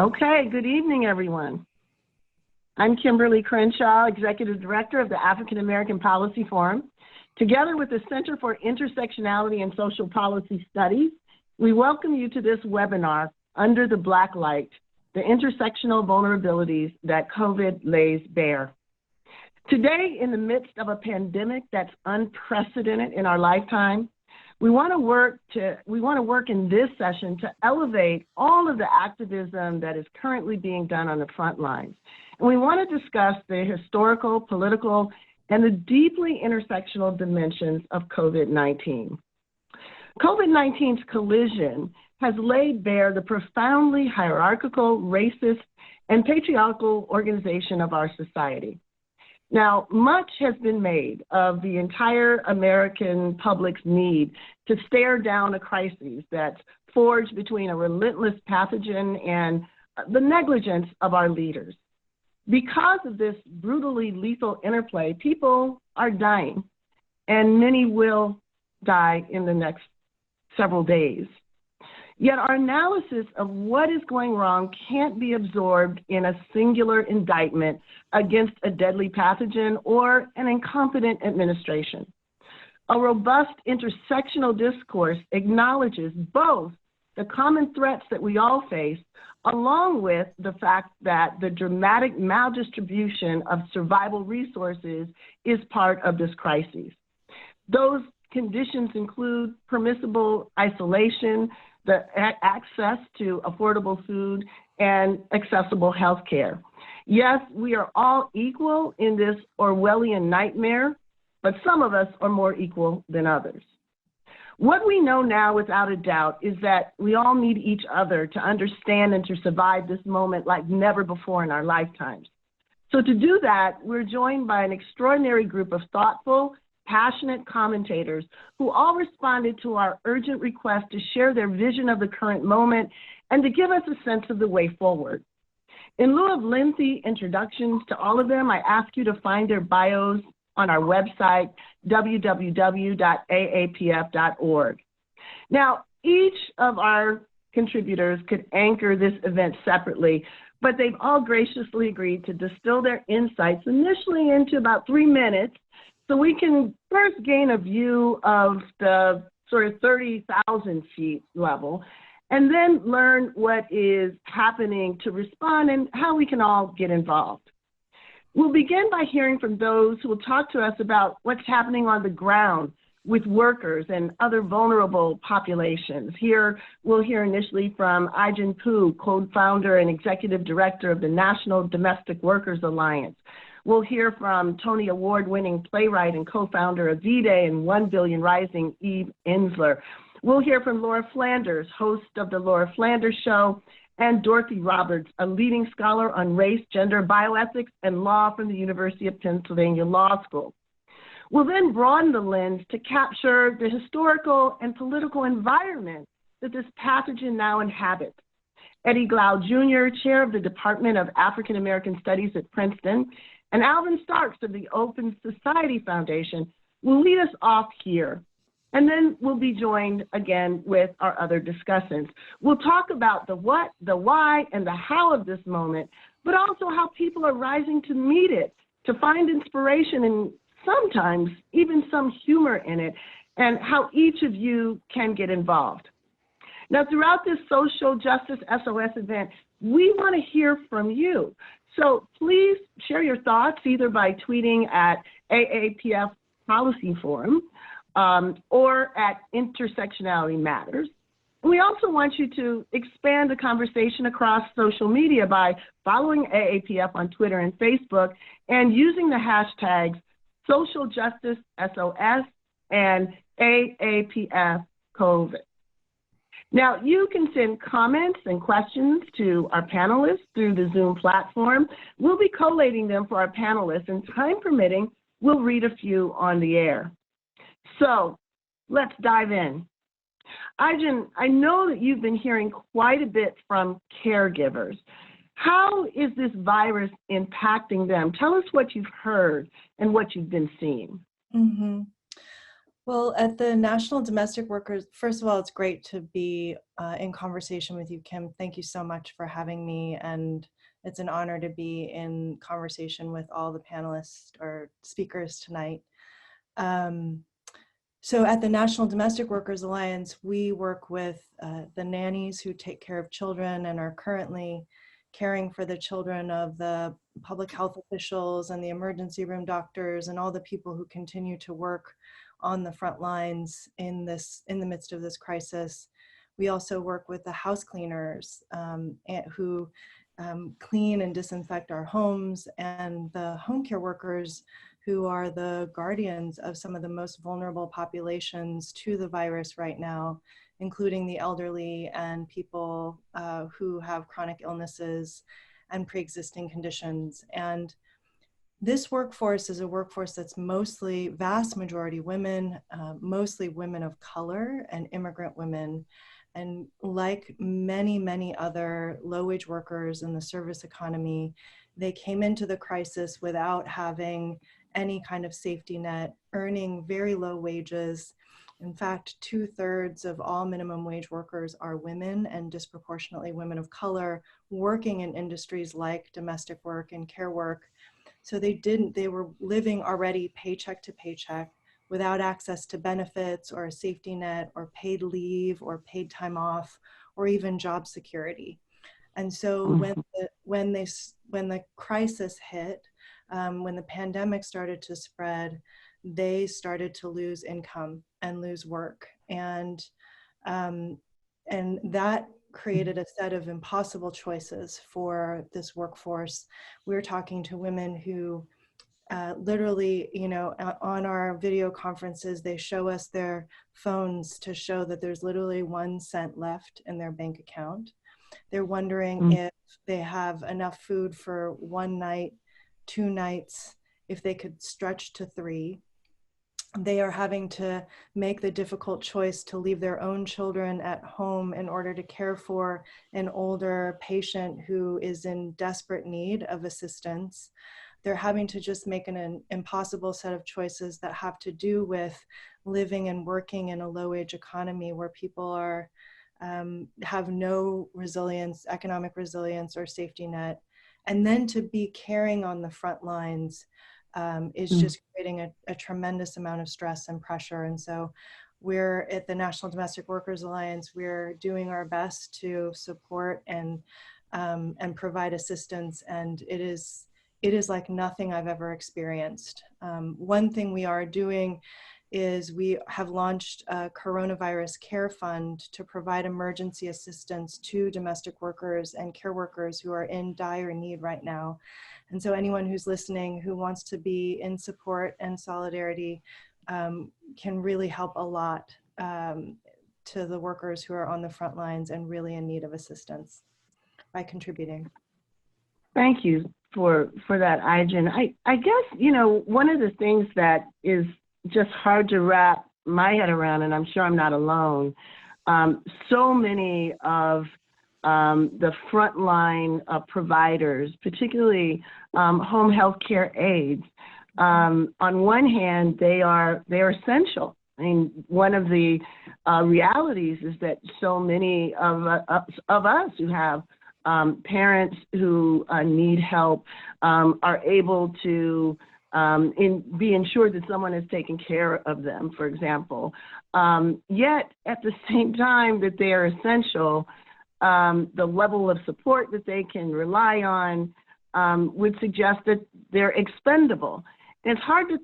Okay, good evening, everyone. I'm Kimberly Crenshaw, Executive Director of the African American Policy Forum. Together with the Center for Intersectionality and Social Policy Studies, we welcome you to this webinar, Under the Blacklight, the Intersectional Vulnerabilities that COVID lays bare. Today, in the midst of a pandemic that's unprecedented in our lifetime, we want to work in this session to elevate all of the activism that is currently being done on the front lines. And we want to discuss the historical, political, and the deeply intersectional dimensions of COVID-19. COVID-19's collision has laid bare the profoundly hierarchical, racist, and patriarchal organization of our society. Now, much has been made of the entire American public's need to stare down a crisis that's forged between a relentless pathogen and the negligence of our leaders. Because of this brutally lethal interplay, people are dying, and many will die in the next several days. Yet our analysis of what is going wrong can't be absorbed in a singular indictment against a deadly pathogen or an incompetent administration. A robust intersectional discourse acknowledges both the common threats that we all face, along with the fact that the dramatic maldistribution of survival resources is part of this crisis. Those conditions include permissible isolation, the access to affordable food, and accessible health care. Yes, we are all equal in this Orwellian nightmare, but some of us are more equal than others. What we know now without a doubt is that we all need each other to understand and to survive this moment like never before in our lifetimes. So to do that, we're joined by an extraordinary group of thoughtful, passionate commentators who all responded to our urgent request to share their vision of the current moment and to give us a sense of the way forward. In lieu of lengthy introductions to all of them, I ask you to find their bios on our website, www.aapf.org. Now, each of our contributors could anchor this event separately, but they've all graciously agreed to distill their insights initially into about 3 minutes, so we can first gain a view of the sort of 30,000 feet level, and then learn what is happening to respond and how we can all get involved. We'll begin by hearing from those who will talk to us about what's happening on the ground with workers and other vulnerable populations. Here, we'll hear initially from Ai-jen Poo, co-founder and executive director of the National Domestic Workers Alliance. We'll hear from Tony Award-winning playwright and co-founder of V-Day and 1 Billion Rising, Eve Ensler. We'll hear from Laura Flanders, host of The Laura Flanders Show, and Dorothy Roberts, a leading scholar on race, gender, bioethics, and law from the University of Pennsylvania Law School. We'll then broaden the lens to capture the historical and political environment that this pathogen now inhabits. Eddie Glau Jr., chair of the Department of African American Studies at Princeton, and Alvin Starks of the Open Society Foundation will lead us off here. And then we'll be joined again with our other discussants. We'll talk about the what, the why, and the how of this moment, but also how people are rising to meet it, to find inspiration and sometimes even some humor in it, and how each of you can get involved. Now, throughout this social justice SOS event, we want to hear from you. So please share your thoughts either by tweeting at AAPF Policy Forum or at Intersectionality Matters. We also want you to expand the conversation across social media by following AAPF on Twitter and Facebook and using the hashtags Social Justice SOS and AAPF COVID. Now, you can send comments and questions to our panelists through the Zoom platform. We'll be collating them for our panelists, and time permitting, we'll read a few on the air. So let's dive in. Ai-jen, I know that you've been hearing quite a bit from caregivers. How is this virus impacting them? Tell us what you've heard and what you've been seeing. Well, at the National Domestic Workers, first of all, it's great to be in conversation with you, Kim. Thank you so much for having me. And it's an honor to be in conversation with all the panelists or speakers tonight. So at the National Domestic Workers Alliance, we work with the nannies who take care of children and are currently caring for the children of the public health officials and the emergency room doctors and all the people who continue to work on the front lines in the midst of this crisis. We also work with the house cleaners who clean and disinfect our homes, and the home care workers who are the guardians of some of the most vulnerable populations to the virus right now, including the elderly and people who have chronic illnesses and pre-existing conditions. And this workforce is a workforce that's mostly, vast majority women, mostly women of color and immigrant women. And like many, many other low-wage workers in the service economy, they came into the crisis without having any kind of safety net, earning very low wages. In fact, 2/3 of all minimum wage workers are women, and disproportionately women of color working in industries like domestic work and care work. So they were living already paycheck to paycheck without access to benefits or a safety net or paid leave or paid time off or even job security. And so when the crisis hit, when the pandemic started to spread, they started to lose income and lose work. And that created a set of impossible choices for this workforce. We were talking to women who literally, on our video conferences, they show us their phones to show that there's literally 1 cent left in their bank account. They're wondering if they have enough food for 1 night, 2 nights, if they could stretch to 3. They are having to make the difficult choice to leave their own children at home in order to care for an older patient who is in desperate need of assistance. They're having to just make an impossible set of choices that have to do with living and working in a low-wage economy where people are have no resilience, economic resilience or safety net. And then to be caring on the front lines is just creating a tremendous amount of stress and pressure. And so we're at the National Domestic Workers Alliance, we're doing our best to support and provide assistance. And it is like nothing I've ever experienced. One thing we are doing is we have launched a coronavirus care fund to provide emergency assistance to domestic workers and care workers who are in dire need right now. And so anyone who's listening who wants to be in support and solidarity can really help a lot to the workers who are on the front lines and really in need of assistance by contributing. Thank you for that, Ijin. I guess, one of the things that is just hard to wrap my head around, and I'm sure I'm not alone, so many of the frontline providers, particularly home health care aides, on one hand, they are essential. I mean, one of the realities is that so many of us who have parents who need help are able to be ensured that someone is taking care of them, for example. Yet, at the same time that they are essential, the level of support that they can rely on would suggest that they're expendable. And it's hard to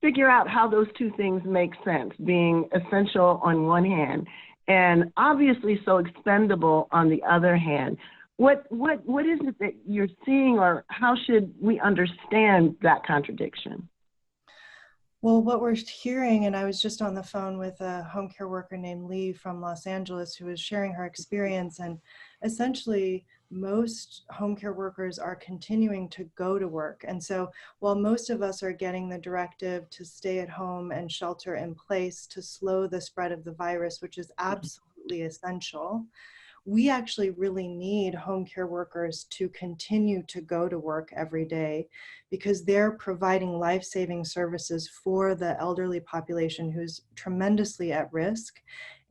figure out how those two things make sense, being essential on one hand and obviously so expendable on the other hand. What is it that you're seeing, or how should we understand that contradiction? Well, what we're hearing, and I was just on the phone with a home care worker named Lee from Los Angeles who was sharing her experience, and essentially most home care workers are continuing to go to work. And so while most of us are getting the directive to stay at home and shelter in place to slow the spread of the virus, which is absolutely essential, we actually really need home care workers to continue to go to work every day, because they're providing life-saving services for the elderly population who's tremendously at risk.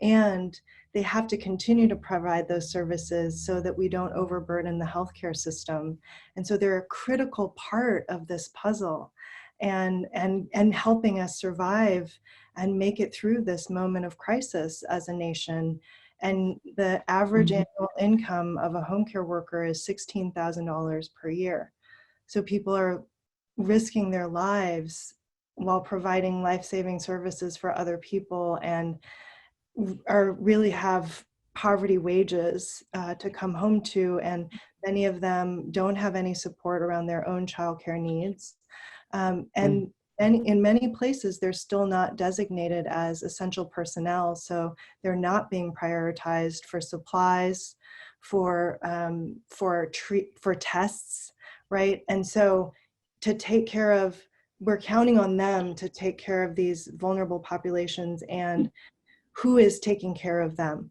And they have to continue to provide those services so that we don't overburden the healthcare system. And so they're a critical part of this puzzle, and helping us survive and make it through this moment of crisis as a nation. And the average annual income of a home care worker is $16,000 per year. So people are risking their lives while providing life-saving services for other people, and are really have poverty wages to come home to, and many of them don't have any support around their own childcare needs. And in many places, they're still not designated as essential personnel, so they're not being prioritized for supplies, for tests, right? And so to take care of, we're counting on them to take care of these vulnerable populations, and who is taking care of them?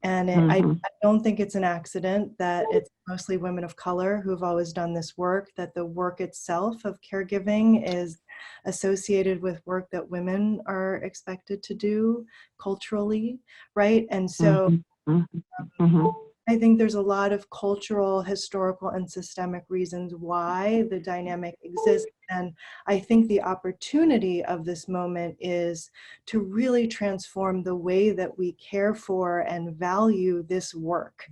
And I don't think it's an accident that it's mostly women of color who've always done this work, that the work itself of caregiving is associated with work that women are expected to do culturally, right? And so I think there's a lot of cultural, historical, and systemic reasons why the dynamic exists. And I think the opportunity of this moment is to really transform the way that we care for and value this work,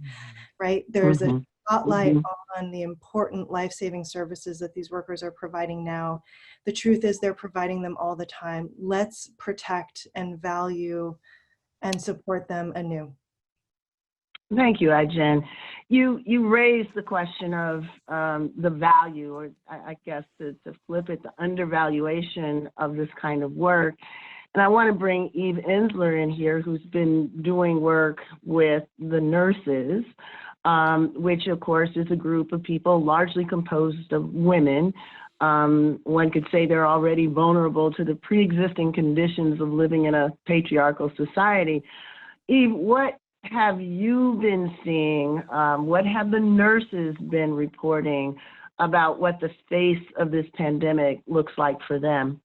right? There's a spotlight on the important life-saving services that these workers are providing now. The truth is they're providing them all the time. Let's protect and value and support them anew. Thank you, Ai-jen. You raised the question of the value, or I guess to flip it, the undervaluation of this kind of work. And I want to bring Eve Ensler in here, who's been doing work with the nurses, which of course is a group of people largely composed of women. One could say they're already vulnerable to the pre-existing conditions of living in a patriarchal society. Eve, what have you been seeing? What have the nurses been reporting about what the face of this pandemic looks like for them?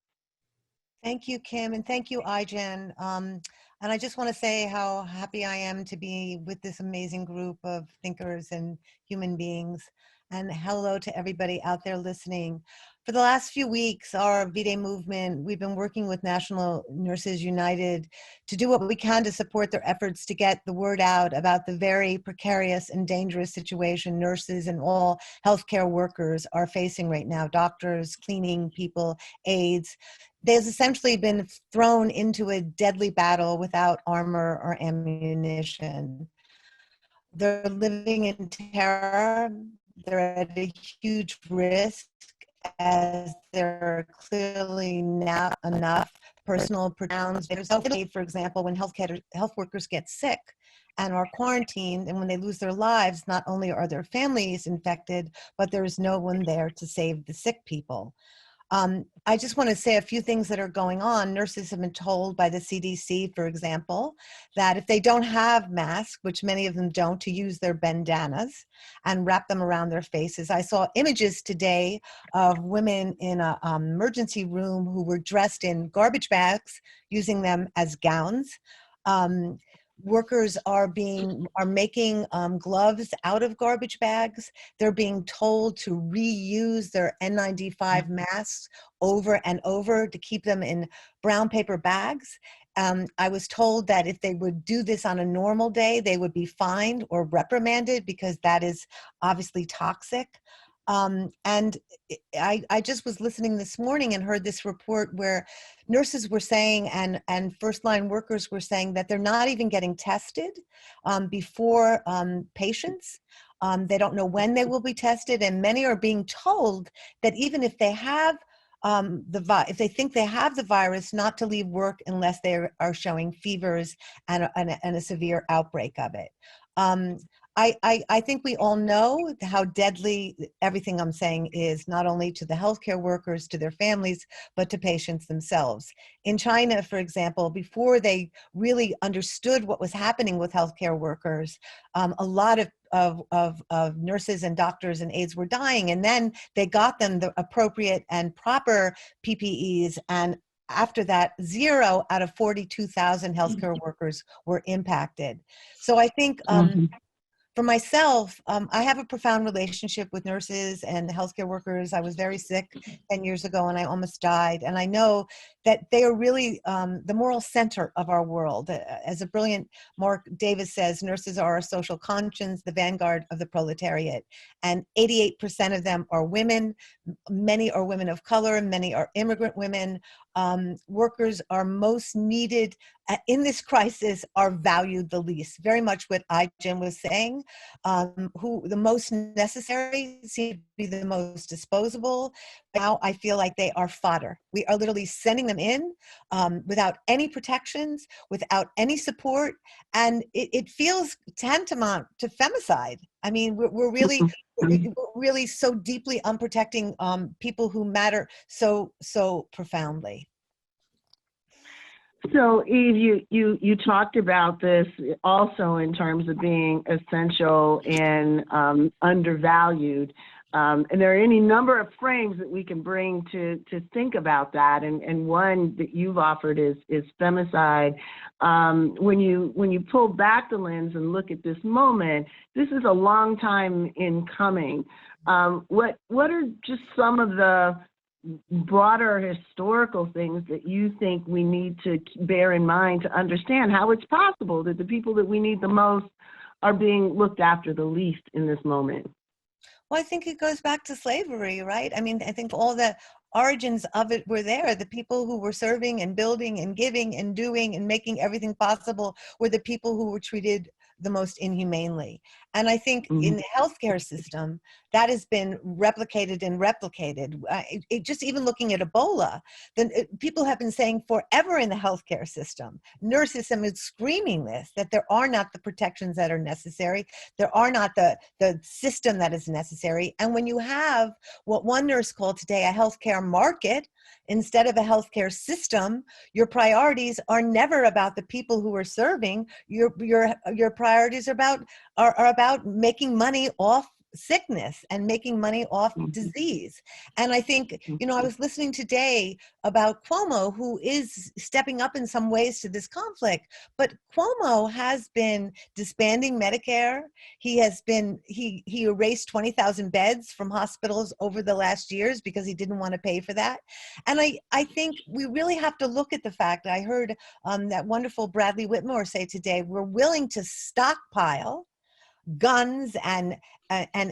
Thank you, Kim, and thank you, Ai-jen. And I just want to say how happy I am to be with this amazing group of thinkers and human beings. And hello to everybody out there listening. For the last few weeks, our V-Day movement, we've been working with National Nurses United to do what we can to support their efforts to get the word out about the very precarious and dangerous situation nurses and all healthcare workers are facing right now, doctors, cleaning people, aides. They've essentially been thrown into a deadly battle without armor or ammunition. They're living in terror. They're at a huge risk, as there are clearly not enough personal pronouns. For example, when health workers get sick and are quarantined, and when they lose their lives, not only are their families infected, but there is no one there to save the sick people. I just want to say a few things that are going on. Nurses have been told by the CDC, for example, that if they don't have masks, which many of them don't, to use their bandanas and wrap them around their faces. I saw images today of women in an emergency room who were dressed in garbage bags, using them as gowns. Workers are making gloves out of garbage bags. They're being told to reuse their N95 masks over and over to keep them in brown paper bags. I was told that if they would do this on a normal day, they would be fined or reprimanded, because that is obviously toxic. And I just was listening this morning and heard this report where nurses were saying and first line workers were saying that they're not even getting tested before patients. They don't know when they will be tested, and many are being told that even if they have if they think they have the virus, not to leave work unless they are showing fevers and a severe outbreak of it. I think we all know how deadly everything I'm saying is, not only to the healthcare workers, to their families, but to patients themselves. In China, for example, before they really understood what was happening with healthcare workers, a lot of nurses and doctors and aides were dying, and then they got them the appropriate and proper PPEs, and after that, 0 out of 42,000 healthcare workers were impacted. So I think for myself, I have a profound relationship with nurses and healthcare workers. I was very sick 10 years ago and I almost died. And I know that they are really the moral center of our world. As a brilliant Mark Davis says, nurses are our social conscience, the vanguard of the proletariat. And 88% of them are women. Many are women of color, many are immigrant women. Workers are most needed in this crisis, are valued the least. Very much what Ai-jen was saying, who the most necessary seem to be the most disposable. Now I feel like they are fodder. We are literally sending them in without any protections, without any support, and it feels tantamount to femicide. I mean, we're really so deeply unprotecting people who matter so profoundly. So Eve, you talked about this also in terms of being essential and undervalued. And there are any number of frames that we can bring to think about that. And one that you've offered is femicide. When you pull back the lens and look at this moment, this is a long time in coming. What are just some of the broader historical things that you think we need to bear in mind to understand how it's possible that the people that we need the most are being looked after the least in this moment? Well, I think it goes back to slavery, right? I mean, I think all the origins of it were there. The people who were serving and building and giving and doing and making everything possible were the people who were treated the most inhumanely. And I think in the healthcare system, that has been replicated and replicated. Just even looking at Ebola, people have been saying forever in the healthcare system, nurses have been screaming this, that there are not the protections that are necessary. There are not the system that is necessary. And when you have what one nurse called today a healthcare market, instead of a healthcare system, your priorities are never about the people who are serving. Your priorities are about making money off sickness and making money off disease. And I think, I was listening today about Cuomo, who is stepping up in some ways to this conflict, but Cuomo has been disbanding Medicare. He erased 20,000 beds from hospitals over the last years because he didn't want to pay for that. And I think we really have to look at the fact, I heard that wonderful Bradley Whitmore say today, we're willing to stockpile guns and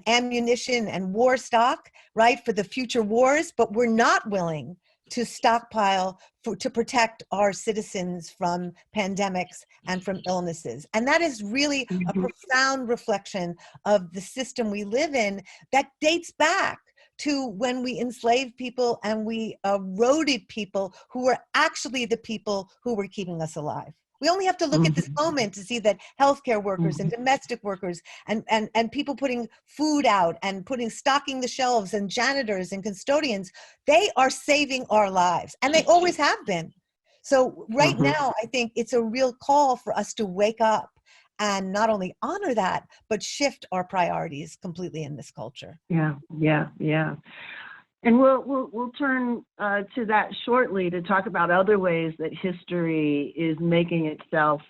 ammunition and war stock, right, for the future wars, but we're not willing to stockpile to protect our citizens from pandemics and from illnesses. And that is really a profound reflection of the system we live in that dates back to when we enslaved people and we eroded people who were actually the people who were keeping us alive. We only have to look at this moment to see that healthcare workers and domestic workers and people putting food out and stocking the shelves and janitors and custodians, they are saving our lives, and they always have been. So right now, I think it's a real call for us to wake up and not only honor that, but shift our priorities completely in this culture. Yeah. And we'll turn to that shortly to talk about other ways that history is making itself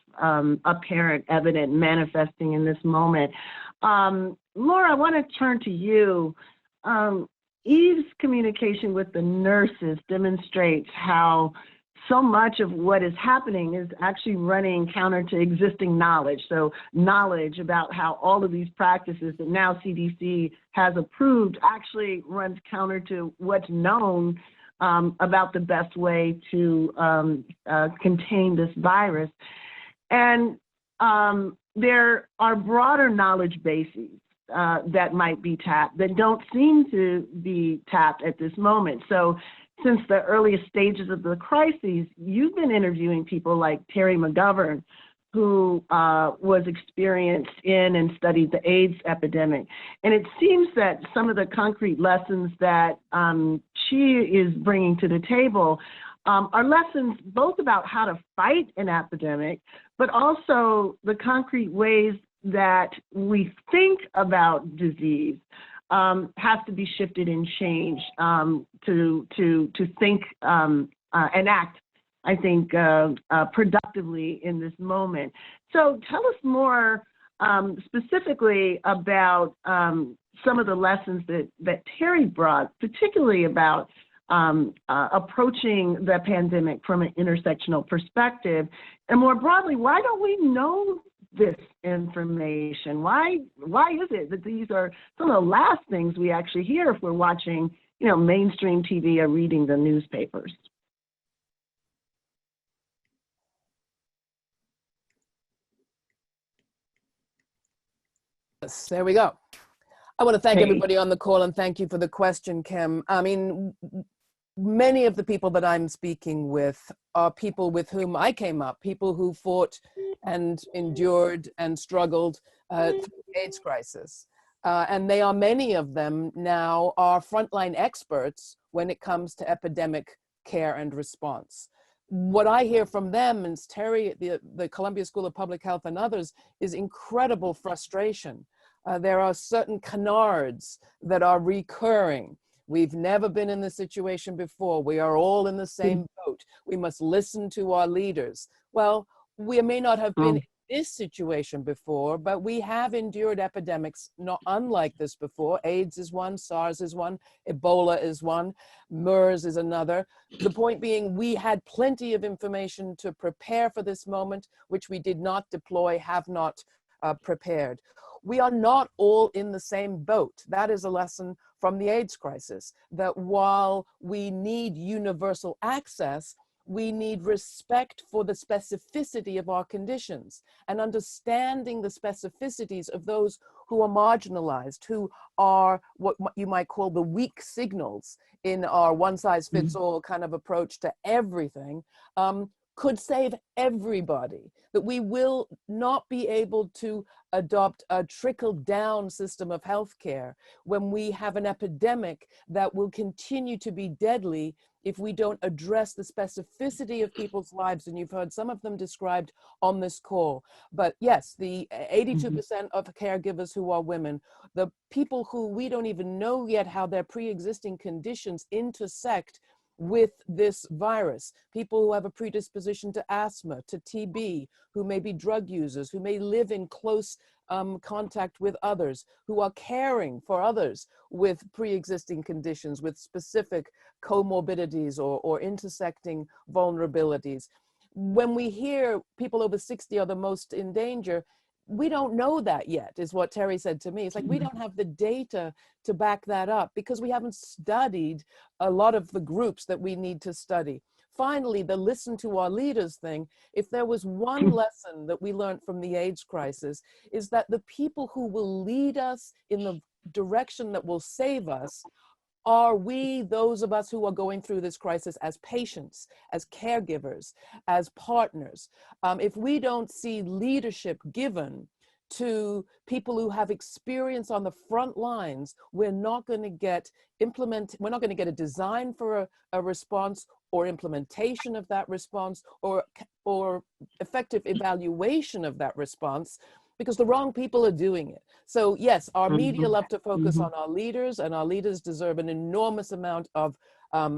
apparent, evident, manifesting in this moment. Laura, I want to turn to you. Eve's communication with the nurses demonstrates how so much of what is happening is actually running counter to existing knowledge. So knowledge about how all of these practices that now CDC has approved actually runs counter to what's known about the best way to contain this virus. And there are broader knowledge bases that might be tapped that don't seem to be tapped at this moment. So since the earliest stages of the crises, you've been interviewing people like Terry McGovern, who was experienced in and studied the AIDS epidemic. And it seems that some of the concrete lessons that she is bringing to the table are lessons both about how to fight an epidemic, but also the concrete ways that we think about disease has to be shifted and changed to think and act, I think, productively in this moment. So tell us more specifically about some of the lessons that Terry brought, particularly about approaching the pandemic from an intersectional perspective. And more broadly, why don't we know this information? Why is it that these are some of the last things we actually hear if we're watching, mainstream TV or reading the newspapers? Yes, there we go. I want to thank everybody on the call and thank you for the question, Kim. I mean, many of the people that I'm speaking with are people with whom I came up, people who fought and endured and struggled through the AIDS crisis. And many of them now are frontline experts when it comes to epidemic care and response. What I hear from them, and Terry at the Columbia School of Public Health and others, is incredible frustration. There are certain canards that are recurring. We've never been in this situation before. We are all in the same boat. We must listen to our leaders. Well, we may not have been in this situation before, but we have endured epidemics not unlike this before. AIDS is one, SARS is one, Ebola is one, MERS is another. The point being, we had plenty of information to prepare for this moment, which we did not deploy, have not prepared. We are not all in the same boat. That is a lesson from the AIDS crisis, that while we need universal access, we need respect for the specificity of our conditions and understanding the specificities of those who are marginalized, who are what you might call the weak signals in our one-size-fits-all kind of approach to everything. Could save everybody, that we will not be able to adopt a trickle-down system of healthcare when we have an epidemic that will continue to be deadly if we don't address the specificity of people's lives. And you've heard some of them described on this call. But yes, the 82% of caregivers who are women, the people who we don't even know yet how their pre-existing conditions intersect with this virus, people who have a predisposition to asthma, to TB, who may be drug users, who may live in close contact with others, who are caring for others with pre-existing conditions, with specific comorbidities or intersecting vulnerabilities. When we hear people over 60 are the most in danger, we don't know that yet, is what Terry said to me. It's like, we don't have the data to back that up because we haven't studied a lot of the groups that we need to study. Finally, the listen to our leaders thing, if there was one lesson that we learned from the AIDS crisis, is that the people who will lead us in the direction that will save us are we, those of us who are going through this crisis, as patients, as caregivers, as partners. If we don't see leadership given to people who have experience on the front lines, we're not going to get we're not going to get a design for a response or implementation of that response or effective evaluation of that response, because the wrong people are doing it. So yes, our media love to focus on our leaders, and our leaders deserve an enormous amount of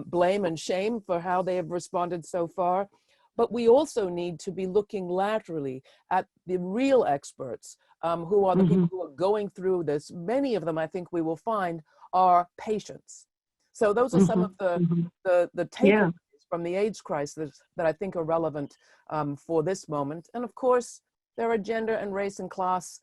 blame and shame for how they have responded so far. But we also need to be looking laterally at the real experts who are the people who are going through this. Many of them, I think we will find, are patients. So those are some of the takeaways from the AIDS crisis that I think are relevant for this moment. And of course, there are gender and race and class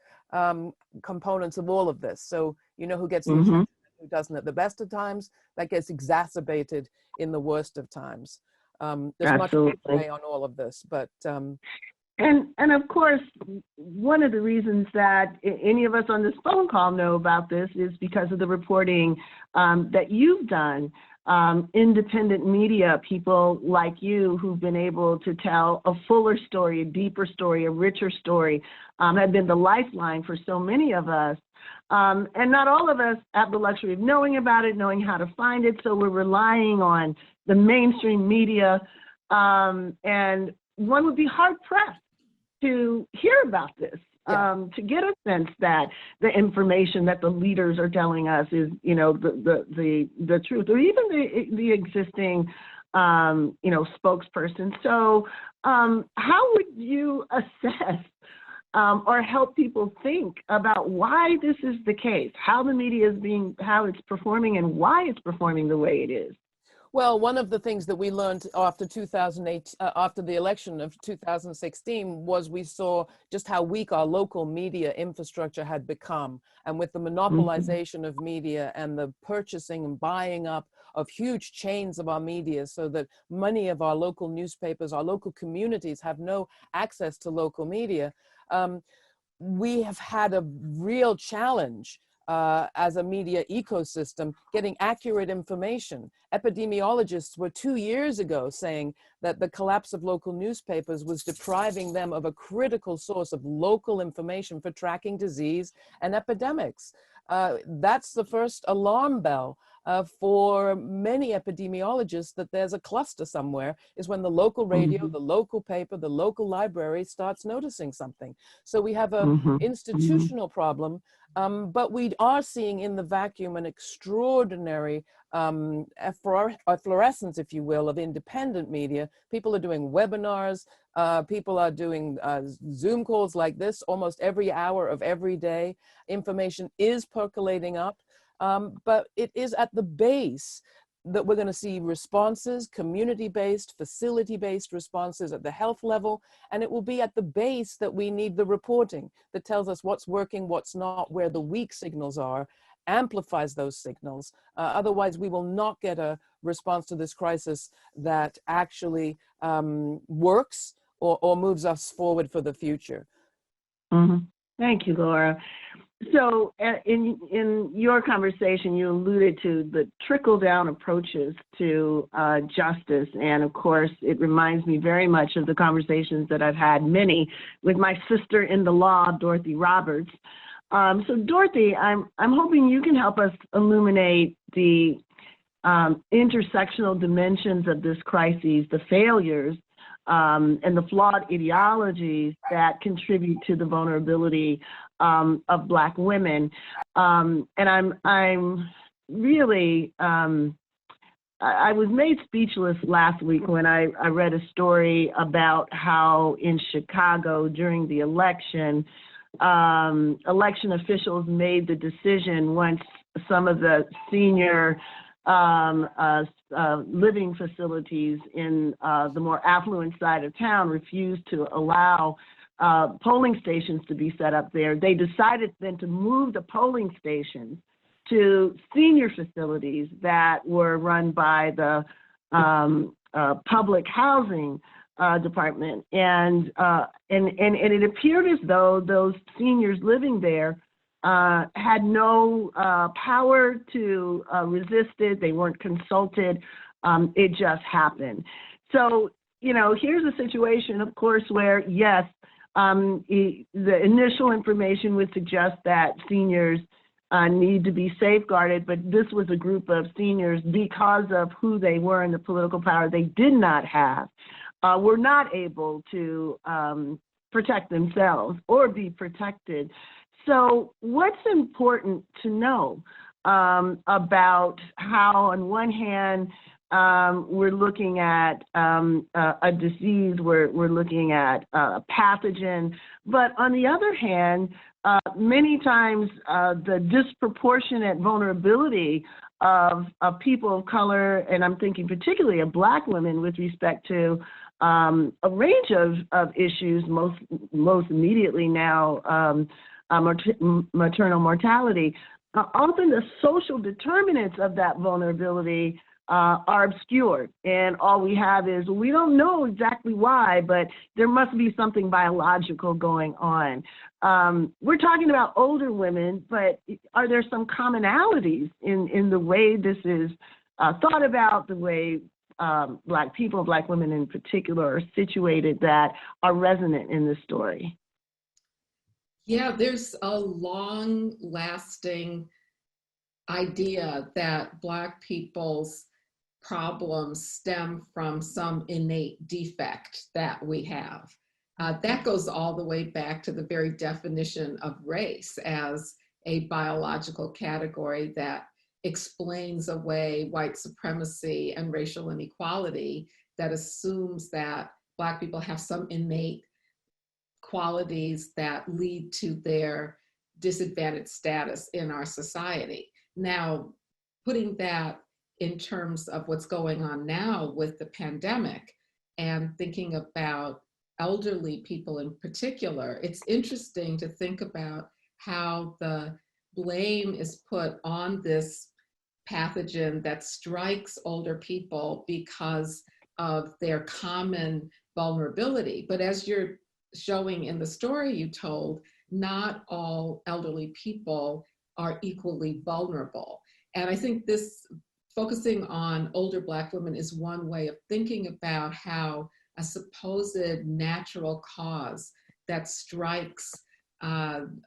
components of all of this. So you know who gets the attention and who doesn't at the best of times. That gets exacerbated in the worst of times. There's much to say on all of this, but and of course, one of the reasons that any of us on this phone call know about this is because of the reporting that you've done independent media, people like you who've been able to tell a fuller story, a deeper story, a richer story, have been the lifeline for so many of us. And not all of us have the luxury of knowing about it, knowing how to find it, so we're relying on the mainstream media, and one would be hard-pressed to hear about this. To get a sense that the information that the leaders are telling us is, you know, the truth, or even the existing, you know, spokesperson. So, how would you assess or help people think about why this is the case, how the media is how it's performing, and why it's performing the way it is? Well, one of the things that we learned after 2008, after the election of 2016, was we saw just how weak our local media infrastructure had become. And with the monopolization of media and the purchasing and buying up of huge chains of our media, so that many of our local newspapers, our local communities have no access to local media, we have had a real challenge as a media ecosystem, getting accurate information. Epidemiologists were 2 years ago saying that the collapse of local newspapers was depriving them of a critical source of local information for tracking disease and epidemics. That's the first alarm bell for many epidemiologists that there's a cluster somewhere, is when the local radio, the local paper, the local library starts noticing something. So we have an institutional problem, but we are seeing in the vacuum an extraordinary efflorescence, if you will, of independent media. People are doing webinars, people are doing Zoom calls like this almost every hour of every day. Information is percolating up, but it is at the base that we're going to see responses, community-based, facility-based responses at the health level, and it will be at the base that we need the reporting that tells us what's working, what's not, where the weak signals are, amplifies those signals. Otherwise, we will not get a response to this crisis that actually works or moves us forward for the future. Thank you, Laura. So in your conversation, you alluded to the trickle-down approaches to justice. And of course, it reminds me very much of the conversations that I've had, many, with my sister in the law, Dorothy Roberts. So Dorothy, I'm hoping you can help us illuminate the intersectional dimensions of this crisis, the failures and the flawed ideologies that contribute to the vulnerability of Black women. And I'm really, I was made speechless last week when I read a story about how in Chicago during the election, election officials made the decision once some of the senior living facilities in the more affluent side of town refused to allow polling stations to be set up there. They decided then to move the polling stations to senior facilities that were run by the public housing department, and it appeared as though those seniors living there had no power to resist it. They weren't consulted. It just happened. So, you know, here's a situation, of course, where, yes, the initial information would suggest that seniors need to be safeguarded, but this was a group of seniors, because of who they were and the political power they did not have, were not able to protect themselves or be protected. So what's important to know about how, on one hand, we're looking at a disease, we're looking at a pathogen, but on the other hand, many times the disproportionate vulnerability of people of color, and I'm thinking particularly of Black women with respect to a range of issues, most immediately now, maternal mortality. Often the social determinants of that vulnerability are obscured, and all we have is, we don't know exactly why, but there must be something biological going on. We're talking about older women, but are there some commonalities in the way this is thought about the way Black people, Black women in particular, are situated that are resonant in this story? Yeah, there's a long-lasting idea that Black people's problems stem from some innate defect that we have. That goes all the way back to the very definition of race as a biological category that explains away white supremacy and racial inequality, that assumes that Black people have some innate qualities that lead to their disadvantaged status in our society. Now, putting that in terms of what's going on now with the pandemic and thinking about elderly people in particular, it's interesting to think about how the blame is put on this pathogen that strikes older people because of their common vulnerability. But as you're showing in the story you told, not all elderly people are equally vulnerable. And I think this focusing on older Black women is one way of thinking about how a supposed natural cause that strikes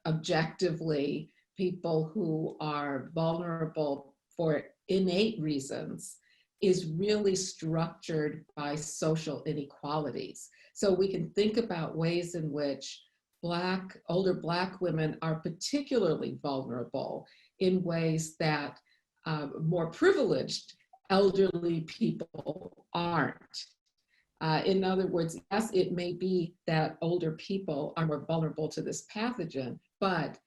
objectively people who are vulnerable for innate reasons is really structured by social inequalities. So we can think about ways in which older Black women are particularly vulnerable in ways that more privileged elderly people aren't. In other words, yes, it may be that older people are more vulnerable to this pathogen, but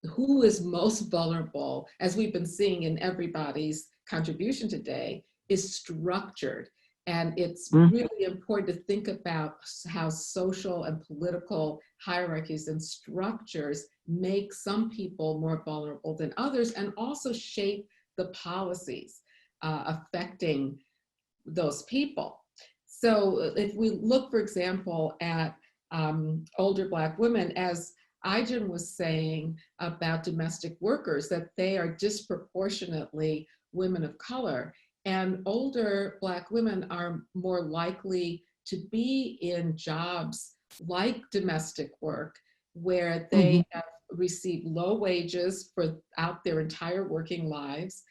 who is most vulnerable, as we've been seeing in everybody's contribution today, is structured. And it's really important to think about how social and political hierarchies and structures make some people more vulnerable than others, and also shape the policies affecting those people. So if we look, for example, at older Black women, as Ijen was saying about domestic workers, that they are disproportionately women of color, and older Black women are more likely to be in jobs like domestic work, where they have received low wages throughout their entire working lives.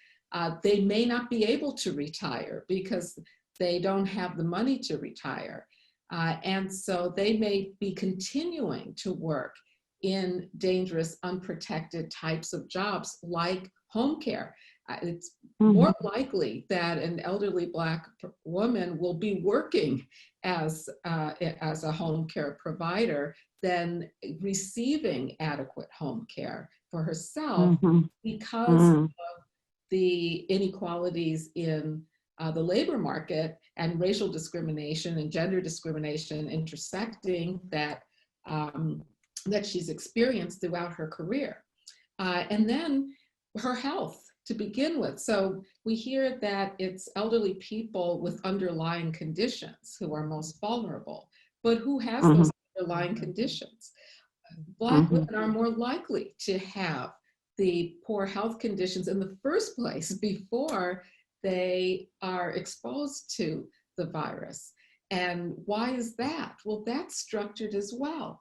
They may not be able to retire because they don't have the money to retire. And so they may be continuing to work in dangerous, unprotected types of jobs like home care. It's more likely that an elderly Black woman will be working as a home care provider than receiving adequate home care for herself because of the inequalities in the labor market and racial discrimination and gender discrimination intersecting that she's experienced throughout her career. And then her health to begin with. So we hear that it's elderly people with underlying conditions who are most vulnerable, but who has those underlying conditions? Black women are more likely to have the poor health conditions in the first place before they are exposed to the virus. And why is that? Well, that's structured as well.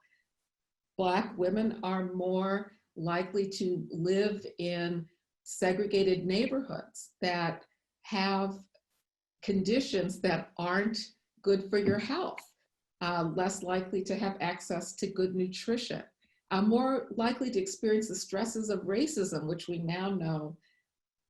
Black women are more likely to live in segregated neighborhoods that have conditions that aren't good for your health, less likely to have access to good nutrition, more likely to experience the stresses of racism, which we now know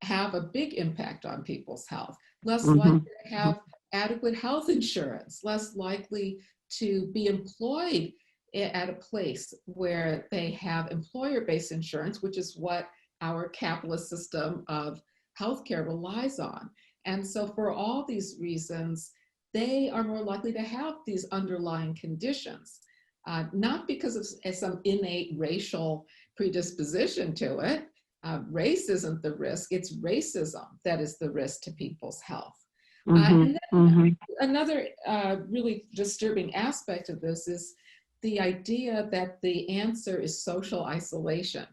have a big impact on people's health, less likely to have adequate health insurance, less likely to be employed at a place where they have employer-based insurance, which is what our capitalist system of healthcare relies on. And so for all these reasons, they are more likely to have these underlying conditions, not because of some innate racial predisposition to it. Race isn't the risk, it's racism that is the risk to people's health. And then another really disturbing aspect of this is the idea that the answer is social isolation.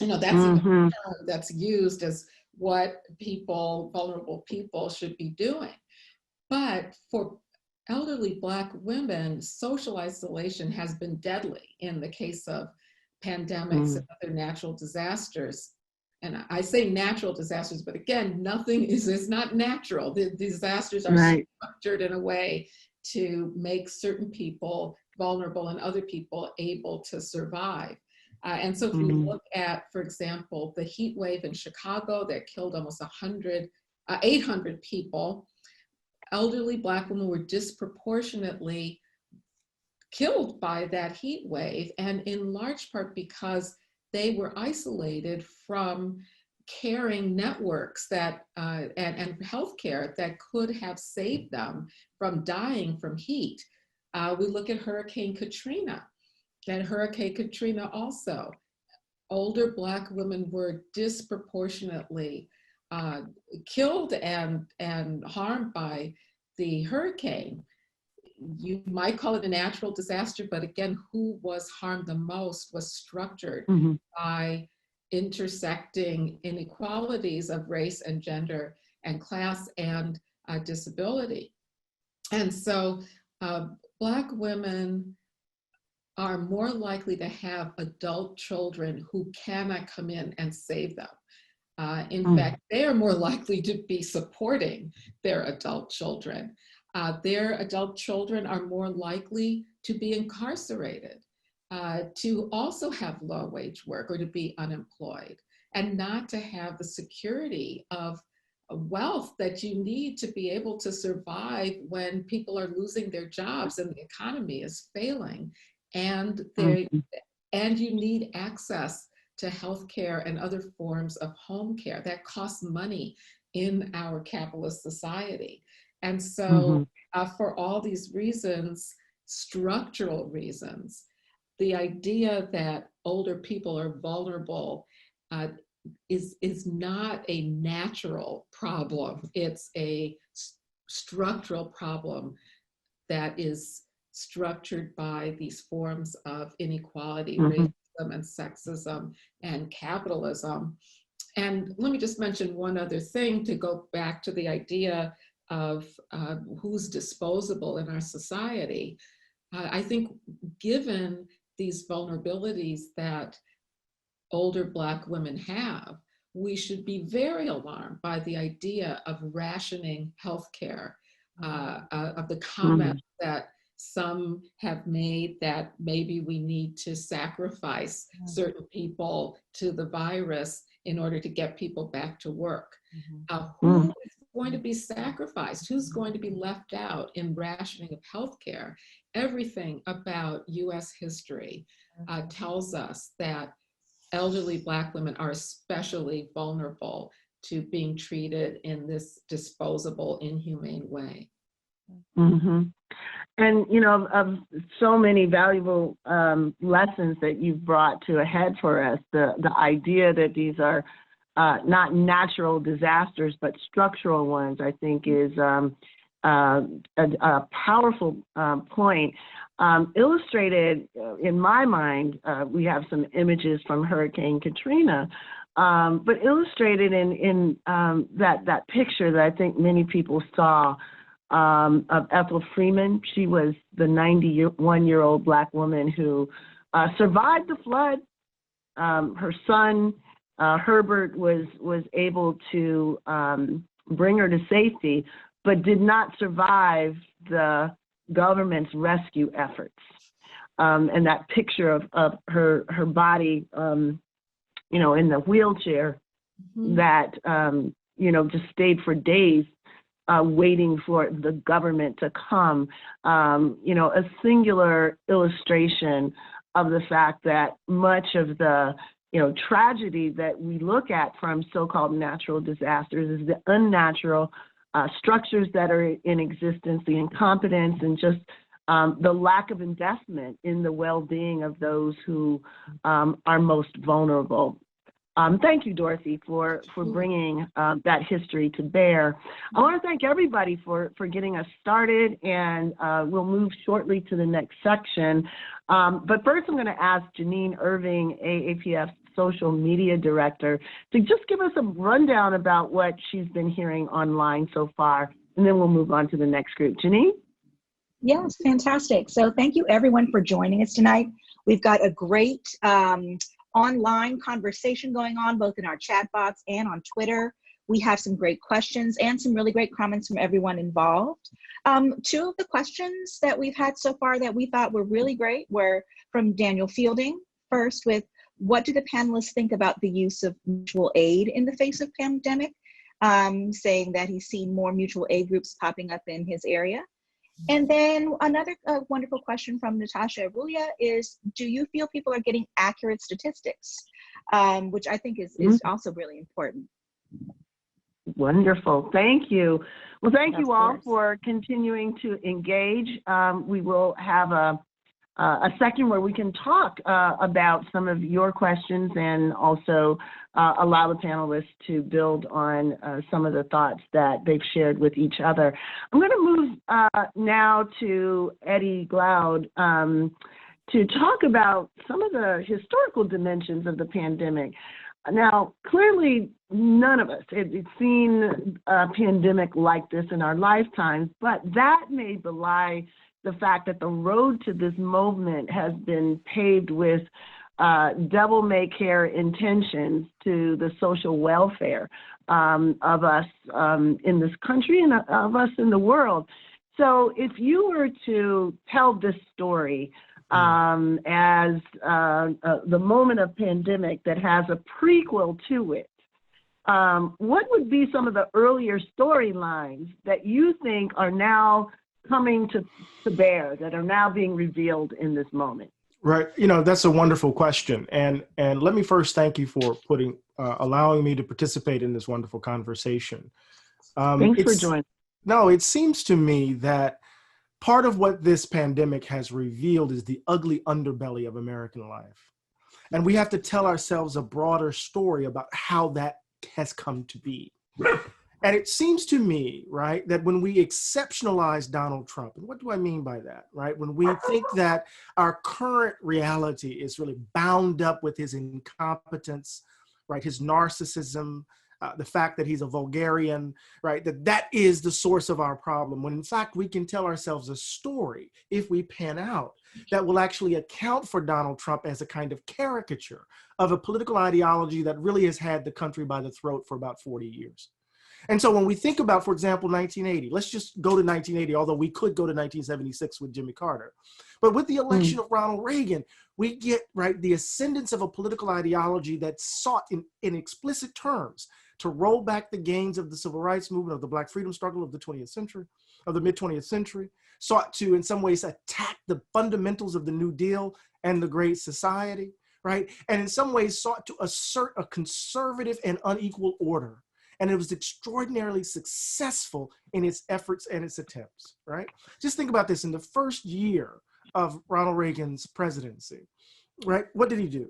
You know, that's even a term that's used as what people, vulnerable people, should be doing. But for elderly Black women, social isolation has been deadly in the case of pandemics and other natural disasters. And I say natural disasters, but again, nothing is not natural. The disasters are structured in a way to make certain people vulnerable and other people able to survive. And so if we look at, for example, the heat wave in Chicago that killed almost 800 people, elderly Black women were disproportionately killed by that heat wave, and in large part because they were isolated from caring networks that and healthcare that could have saved them from dying from heat. We look at Hurricane Katrina. And Hurricane Katrina also, older Black women were disproportionately killed and harmed by the hurricane. You might call it a natural disaster, but again, who was harmed the most was structured by intersecting inequalities of race and gender and class and disability. And so Black women are more likely to have adult children who cannot come in and save them. In fact, they are more likely to be supporting their adult children. Their adult children are more likely to be incarcerated, to also have low wage work or to be unemployed, and not to have the security of wealth that you need to be able to survive when people are losing their jobs and the economy is failing. And you need access to healthcare and other forms of home care that costs money in our capitalist society. And so for all these reasons, structural reasons, the idea that older people are vulnerable is not a natural problem. It's a structural problem that is structured by these forms of inequality, racism and sexism and capitalism. And let me just mention one other thing to go back to the idea of who's disposable in our society. I think given these vulnerabilities that older Black women have, we should be very alarmed by the idea of rationing healthcare, of the comment that some have made that maybe we need to sacrifice certain people to the virus in order to get people back to work. Who is going to be sacrificed? Who's going to be left out in rationing of healthcare? Everything about US history tells us that elderly Black women are especially vulnerable to being treated in this disposable, inhumane way. And, you know, of so many valuable lessons that you've brought to a head for us, the idea that these are not natural disasters, but structural ones, I think is a powerful point. Illustrated, in my mind, we have some images from Hurricane Katrina, but illustrated in that picture that I think many people saw of Ethel Freeman. She was the 91-year-old Black woman who survived the flood. Her son, Herbert, was able to bring her to safety, but did not survive the government's rescue efforts. And that picture of her body, you know, in the wheelchair that, you know, just stayed for days waiting for the government to come, you know, a singular illustration of the fact that much of the, you know, tragedy that we look at from so-called natural disasters is the unnatural structures that are in existence, the incompetence, and just the lack of investment in the well-being of those who are most vulnerable. Thank you, Dorothy, for bringing that history to bear. I want to thank everybody for getting us started, and we'll move shortly to the next section. But first, I'm going to ask Janine Irving, AAPF's social media director, to just give us a rundown about what she's been hearing online so far, and then we'll move on to the next group. Janine? Yes, fantastic. So thank you everyone for joining us tonight. We've got a great online conversation going on both in our chat box and on Twitter. We have some great questions and some really great comments from everyone involved. Two of the questions that we've had so far that we thought were really great were from Daniel Fielding, first with, what do the panelists think about the use of mutual aid in the face of pandemic? Saying that he's seen more mutual aid groups popping up in his area. And then another wonderful question from Natasha Rulia is, do you feel people are getting accurate statistics? Which I think is also really important. Wonderful. Thank you. Well, thank you all for continuing to engage. We will have a second where we can talk about some of your questions and also allow the panelists to build on some of the thoughts that they've shared with each other. I'm going to move now to Eddie Glaude to talk about some of the historical dimensions of the pandemic. Now, clearly, none of us have seen a pandemic like this in our lifetimes, but that may belie the fact that the road to this moment has been paved with devil may care intentions to the social welfare of us in this country and of us in the world. So if you were to tell this story as the moment of pandemic that has a prequel to it, what would be some of the earlier storylines that you think are now coming to bear, that are now being revealed in this moment? Right. You know, that's a wonderful question. And let me first thank you for allowing me to participate in this wonderful conversation. Thanks for joining. No, it seems to me that part of what this pandemic has revealed is the ugly underbelly of American life. And we have to tell ourselves a broader story about how that has come to be. And it seems to me, right, that when we exceptionalize Donald Trump, and what do I mean by that, right? When we think that our current reality is really bound up with his incompetence, right, his narcissism, the fact that he's a vulgarian, right, that is the source of our problem, when in fact we can tell ourselves a story, if we pan out, that will actually account for Donald Trump as a kind of caricature of a political ideology that really has had the country by the throat for about 40 years. And so when we think about, for example, 1980, let's just go to 1980, although we could go to 1976 with Jimmy Carter. But with the election of Ronald Reagan, we get, right, the ascendance of a political ideology that sought in explicit terms to roll back the gains of the civil rights movement, of the Black freedom struggle of the 20th century, of the mid-20th century, sought to, in some ways, attack the fundamentals of the New Deal and the Great Society, right? And in some ways sought to assert a conservative and unequal order. And it was extraordinarily successful in its efforts and its attempts, right? Just think about this. In the first year of Ronald Reagan's presidency, right, what did he do?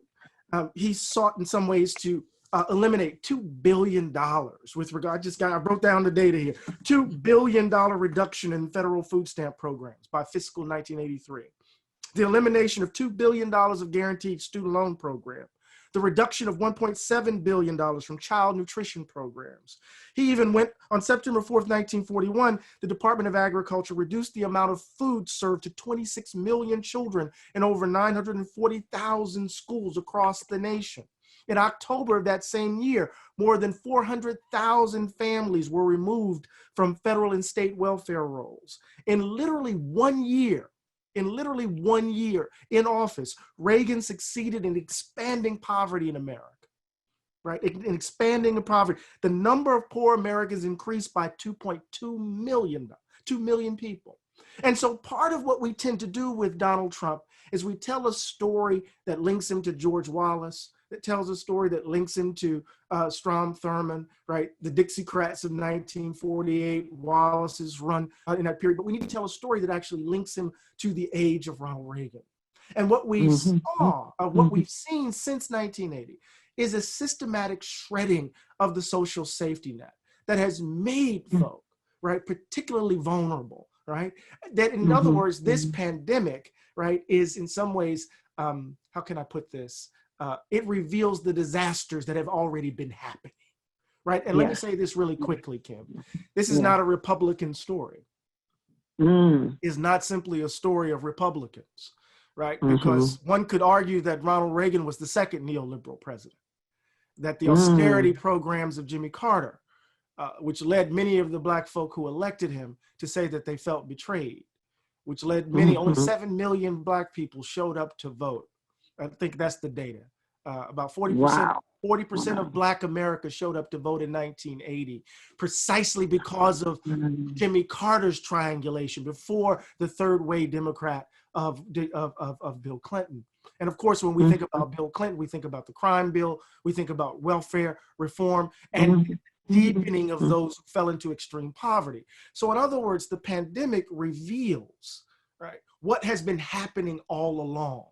He sought in some ways to eliminate $2 billion with regard, I broke down the data here, $2 billion reduction in federal food stamp programs by fiscal 1983. The elimination of $2 billion of guaranteed student loan program. The reduction of $1.7 billion from child nutrition programs. He even went, on September 4th, 1941, the Department of Agriculture reduced the amount of food served to 26 million children in over 940,000 schools across the nation. In October of that same year, more than 400,000 families were removed from federal and state welfare rolls. In literally 1 year, in office, Reagan succeeded in expanding poverty in America, right? In expanding the poverty. The number of poor Americans increased by 2.2 million, 2 million people. And so part of what we tend to do with Donald Trump is we tell a story that links him to George Wallace, that tells a story that links him to Strom Thurmond, right? The Dixiecrats of 1948, Wallace's run in that period. But we need to tell a story that actually links him to the age of Ronald Reagan. And what we what we've seen since 1980 is a systematic shredding of the social safety net that has made folk, right, particularly vulnerable, right? That in other words, this pandemic, right, is in some ways, how can I put this? it reveals the disasters that have already been happening, right? And let me say this really quickly, Kim. This is not a Republican story. It's not simply a story of Republicans, right? Because one could argue that Ronald Reagan was the second neoliberal president, that the austerity programs of Jimmy Carter, which led many of the Black folk who elected him to say that they felt betrayed, which led many, only 7 million Black people showed up to vote. I think that's the data. About 40% of Black America showed up to vote in 1980, precisely because of Jimmy Carter's triangulation before the third wave Democrat of Bill Clinton. And of course, when we think about Bill Clinton, we think about the crime bill, we think about welfare reform and deepening of those who fell into extreme poverty. So in other words, the pandemic reveals, right, what has been happening all along.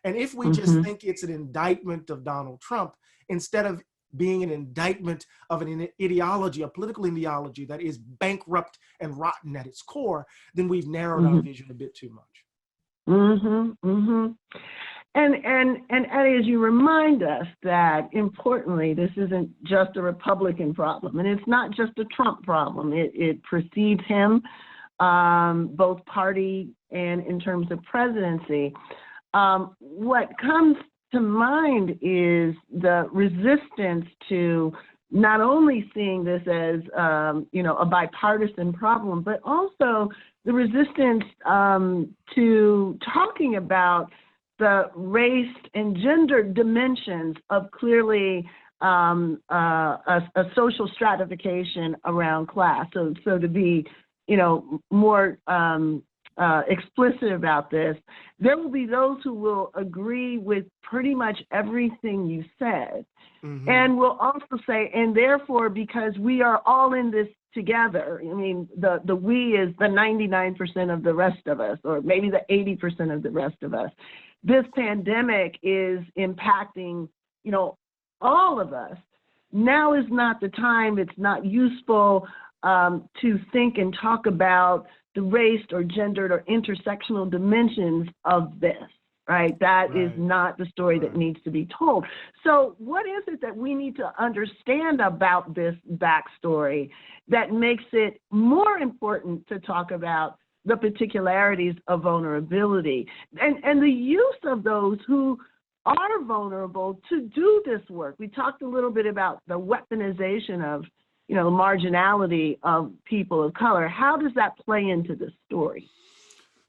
And if we just think it's an indictment of Donald Trump, instead of being an indictment of an ideology, a political ideology that is bankrupt and rotten at its core, then we've narrowed our vision a bit too much. And Eddie, as you remind us that, importantly, this isn't just a Republican problem, and it's not just a Trump problem. It precedes him, both party and in terms of presidency. What comes to mind is the resistance to not only seeing this as, a bipartisan problem, but also the resistance to talking about the race and gender dimensions of clearly a social stratification around class. So to be, more explicit about this, there will be those who will agree with pretty much everything you said, and will also say, and therefore, because we are all in this together, I mean, the we is the 99% of the rest of us, or maybe the 80% of the rest of us. This pandemic is impacting, all of us. Now is not the time. It's not useful to think and talk about the race or gendered or intersectional dimensions of this, right? That is not the story that needs to be told. So what is it that we need to understand about this backstory that makes it more important to talk about the particularities of vulnerability and the use of those who are vulnerable to do this work? We talked a little bit about the weaponization of marginality of people of color. How does that play into the story?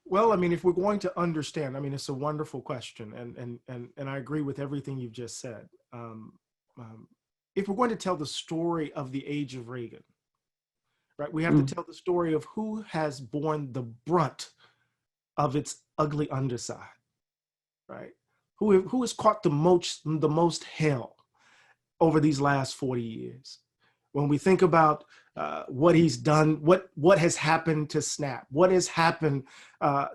Well, I mean, if we're going to understand, I mean, it's a wonderful question, and I agree with everything you've just said. If we're going to tell the story of the age of Reagan, right, we have to tell the story of who has borne the brunt of its ugly underside, right? Who has caught the most hell over these last 40 years. When we think about what he's done, what has happened to SNAP, what has happened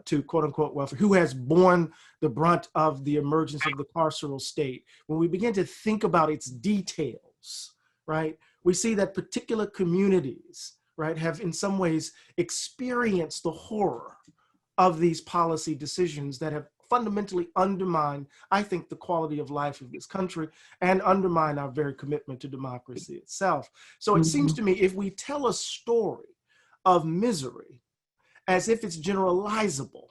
to quote unquote welfare, who has borne the brunt of the emergence of the carceral state, when we begin to think about its details, right, we see that particular communities, right, have in some ways experienced the horror of these policy decisions that have fundamentally undermine, I think, the quality of life of this country and undermine our very commitment to democracy itself. So it seems to me, if we tell a story of misery as if it's generalizable,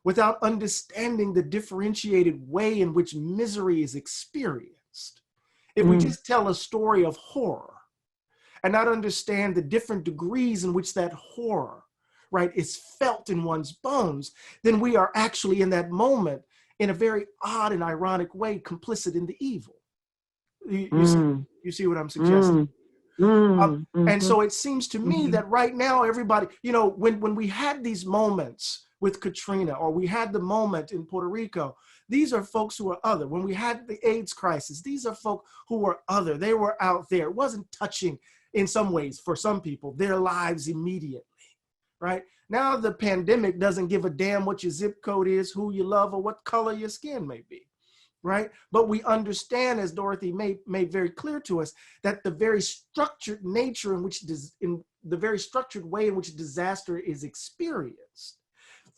without understanding the differentiated way in which misery is experienced, if we just tell a story of horror and not understand the different degrees in which that horror, right, is felt in one's bones, then we are actually in that moment, in a very odd and ironic way, complicit in the evil. You see what I'm suggesting? And so it seems to me that right now, everybody, when we had these moments with Katrina, or we had the moment in Puerto Rico, these are folks who are other. When we had the AIDS crisis, these are folk who were other. They were out there. It wasn't touching, in some ways, for some people, their lives immediately. Right? Now the pandemic doesn't give a damn what your zip code is, who you love, or what color your skin may be, right? But we understand, as Dorothy made very clear to us, that the very structured nature in the very structured way in which disaster is experienced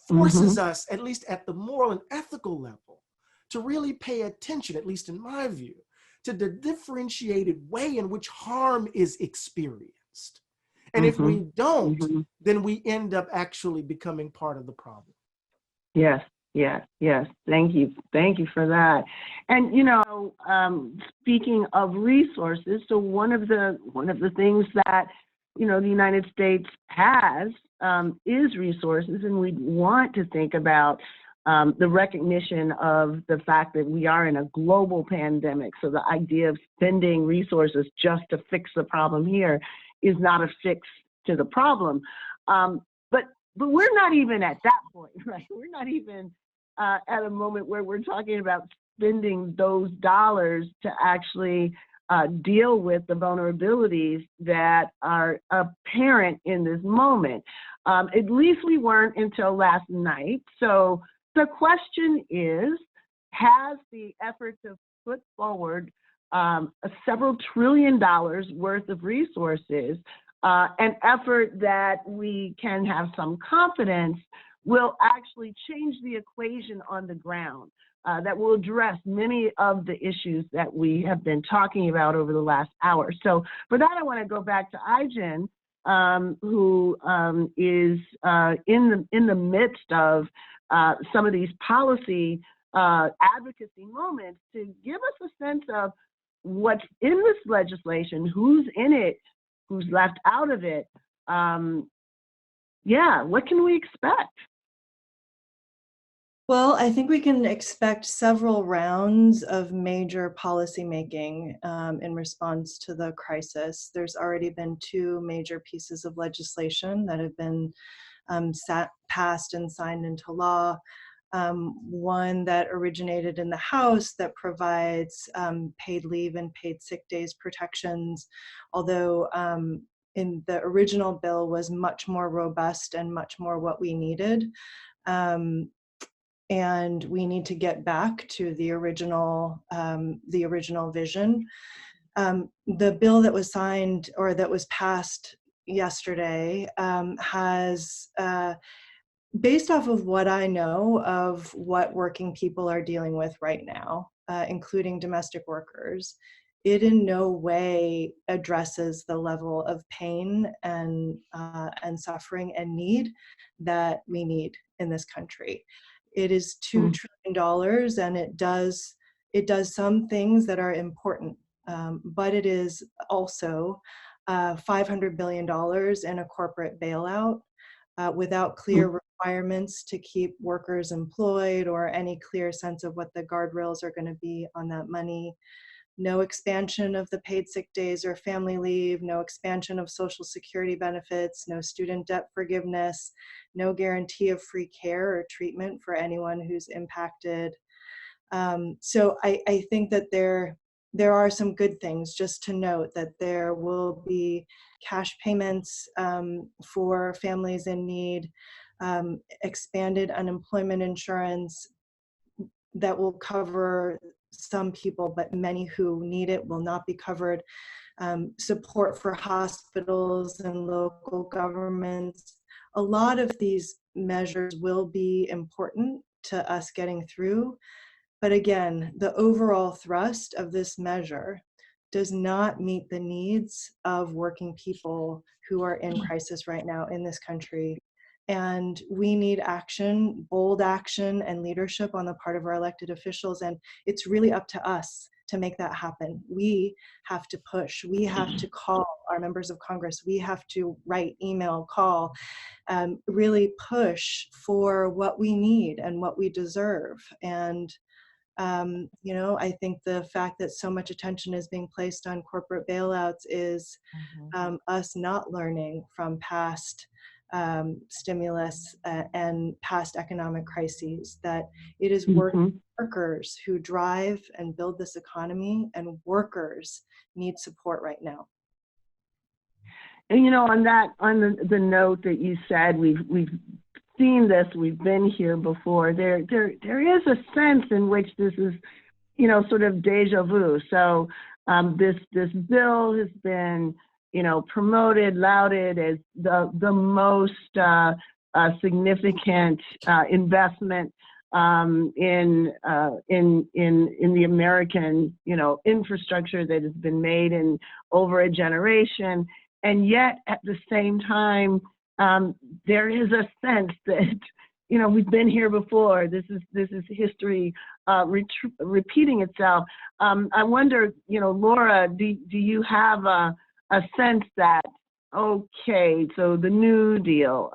forces us, at least at the moral and ethical level, to really pay attention, at least in my view, to the differentiated way in which harm is experienced. And if we don't, then we end up actually becoming part of the problem. Yes, yes, yes. Thank you. Thank you for that. And, you know, speaking of resources, so one of the things that, you know, the United States has is resources, and we want to think about the recognition of the fact that we are in a global pandemic. So the idea of spending resources just to fix the problem here is not a fix to the problem. But we're not even at that point, right? We're not even at a moment where we're talking about spending those dollars to actually deal with the vulnerabilities that are apparent in this moment. At least we weren't until last night. So the question is, has the effort to put forward several $1 trillion worth of resources, an effort that we can have some confidence will actually change the equation on the ground, that will address many of the issues that we have been talking about over the last hour. So for that, I want to go back to Ai-jen, who is in the midst of some of these policy advocacy moments, to give us a sense of what's in this legislation, who's in it, who's left out of it. Yeah, what can we expect? Well, I think we can expect several rounds of major policymaking in response to the crisis. There's already been 2 major pieces of legislation that have been passed and signed into law. One that originated in the House that provides paid leave and paid sick days protections, although in the original bill was much more robust and much more what we needed. And we need to get back to the original vision. The bill that was signed or that was passed yesterday has, based off of what I know of what working people are dealing with right now, including domestic workers, it in no way addresses the level of pain and suffering and need that we need in this country. It is $2 trillion, and it does some things that are important, but it is also $500 billion in a corporate bailout without clear requirements to keep workers employed or any clear sense of what the guardrails are going to be on that money. No expansion of the paid sick days or family leave, no expansion of Social Security benefits, no student debt forgiveness, no guarantee of free care or treatment for anyone who's impacted. So I think that there are some good things. Just to note that there will be cash payments for families in need, expanded unemployment insurance that will cover some people, but many who need it will not be covered. Support for hospitals and local governments. A lot of these measures will be important to us getting through. But again, the overall thrust of this measure does not meet the needs of working people who are in crisis right now in this country. And we need action, bold action and leadership on the part of our elected officials. And it's really up to us to make that happen. We have to push. We have to call our members of Congress. We have to write, email, call, really push for what we need and what we deserve. And you know, I think the fact that so much attention is being placed on corporate bailouts is us not learning from past stimulus and past economic crises, that it is workers who drive and build this economy, and workers need support right now. And you know, on the note that you said, we've seen this, we've been here before. There is a sense in which this is, you know, sort of deja vu. So this bill has been, you know, promoted, lauded as the most significant investment in the American, infrastructure that has been made in over a generation. And yet, at the same time, there is a sense that, we've been here before. This is history repeating itself. I wonder, Laura, do you have a sense that, okay, so the New Deal,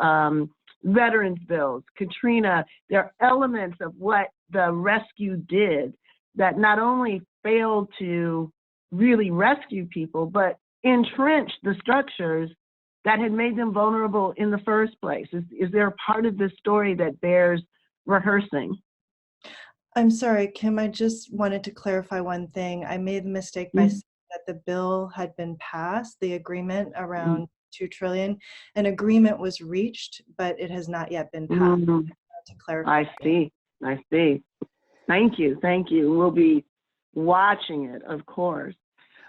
veterans bills, Katrina, there are elements of what the rescue did that not only failed to really rescue people, but entrenched the structures that had made them vulnerable in the first place? Is there a part of this story that bears rehearsing? I'm sorry, Kim, I just wanted to clarify one thing. I made the mistake by saying that the bill had been passed, the agreement around 2 trillion. An agreement was reached, but it has not yet been passed. To clarify. I see. Thank you. We'll be watching it, of course.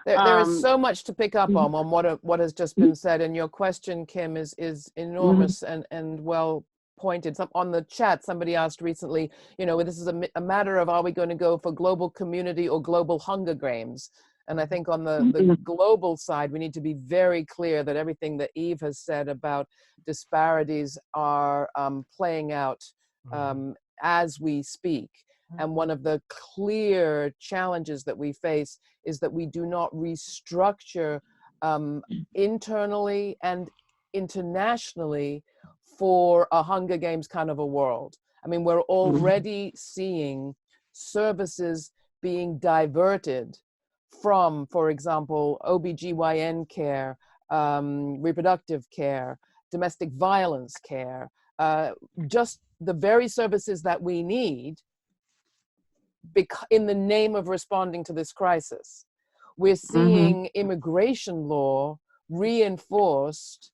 There is so much to pick up on what has just been said, and your question, Kim, is enormous and well pointed. On the chat, somebody asked recently, this is a matter of, are we going to go for global community or global Hunger Games? And I think on the global side, we need to be very clear that everything that Eve has said about disparities are playing out as we speak. And one of the clear challenges that we face is that we do not restructure internally and internationally for a Hunger Games kind of a world. I mean, we're already seeing services being diverted from, for example, OBGYN care, reproductive care, domestic violence care, just the very services that we need in the name of responding to this crisis. We're seeing immigration law reinforced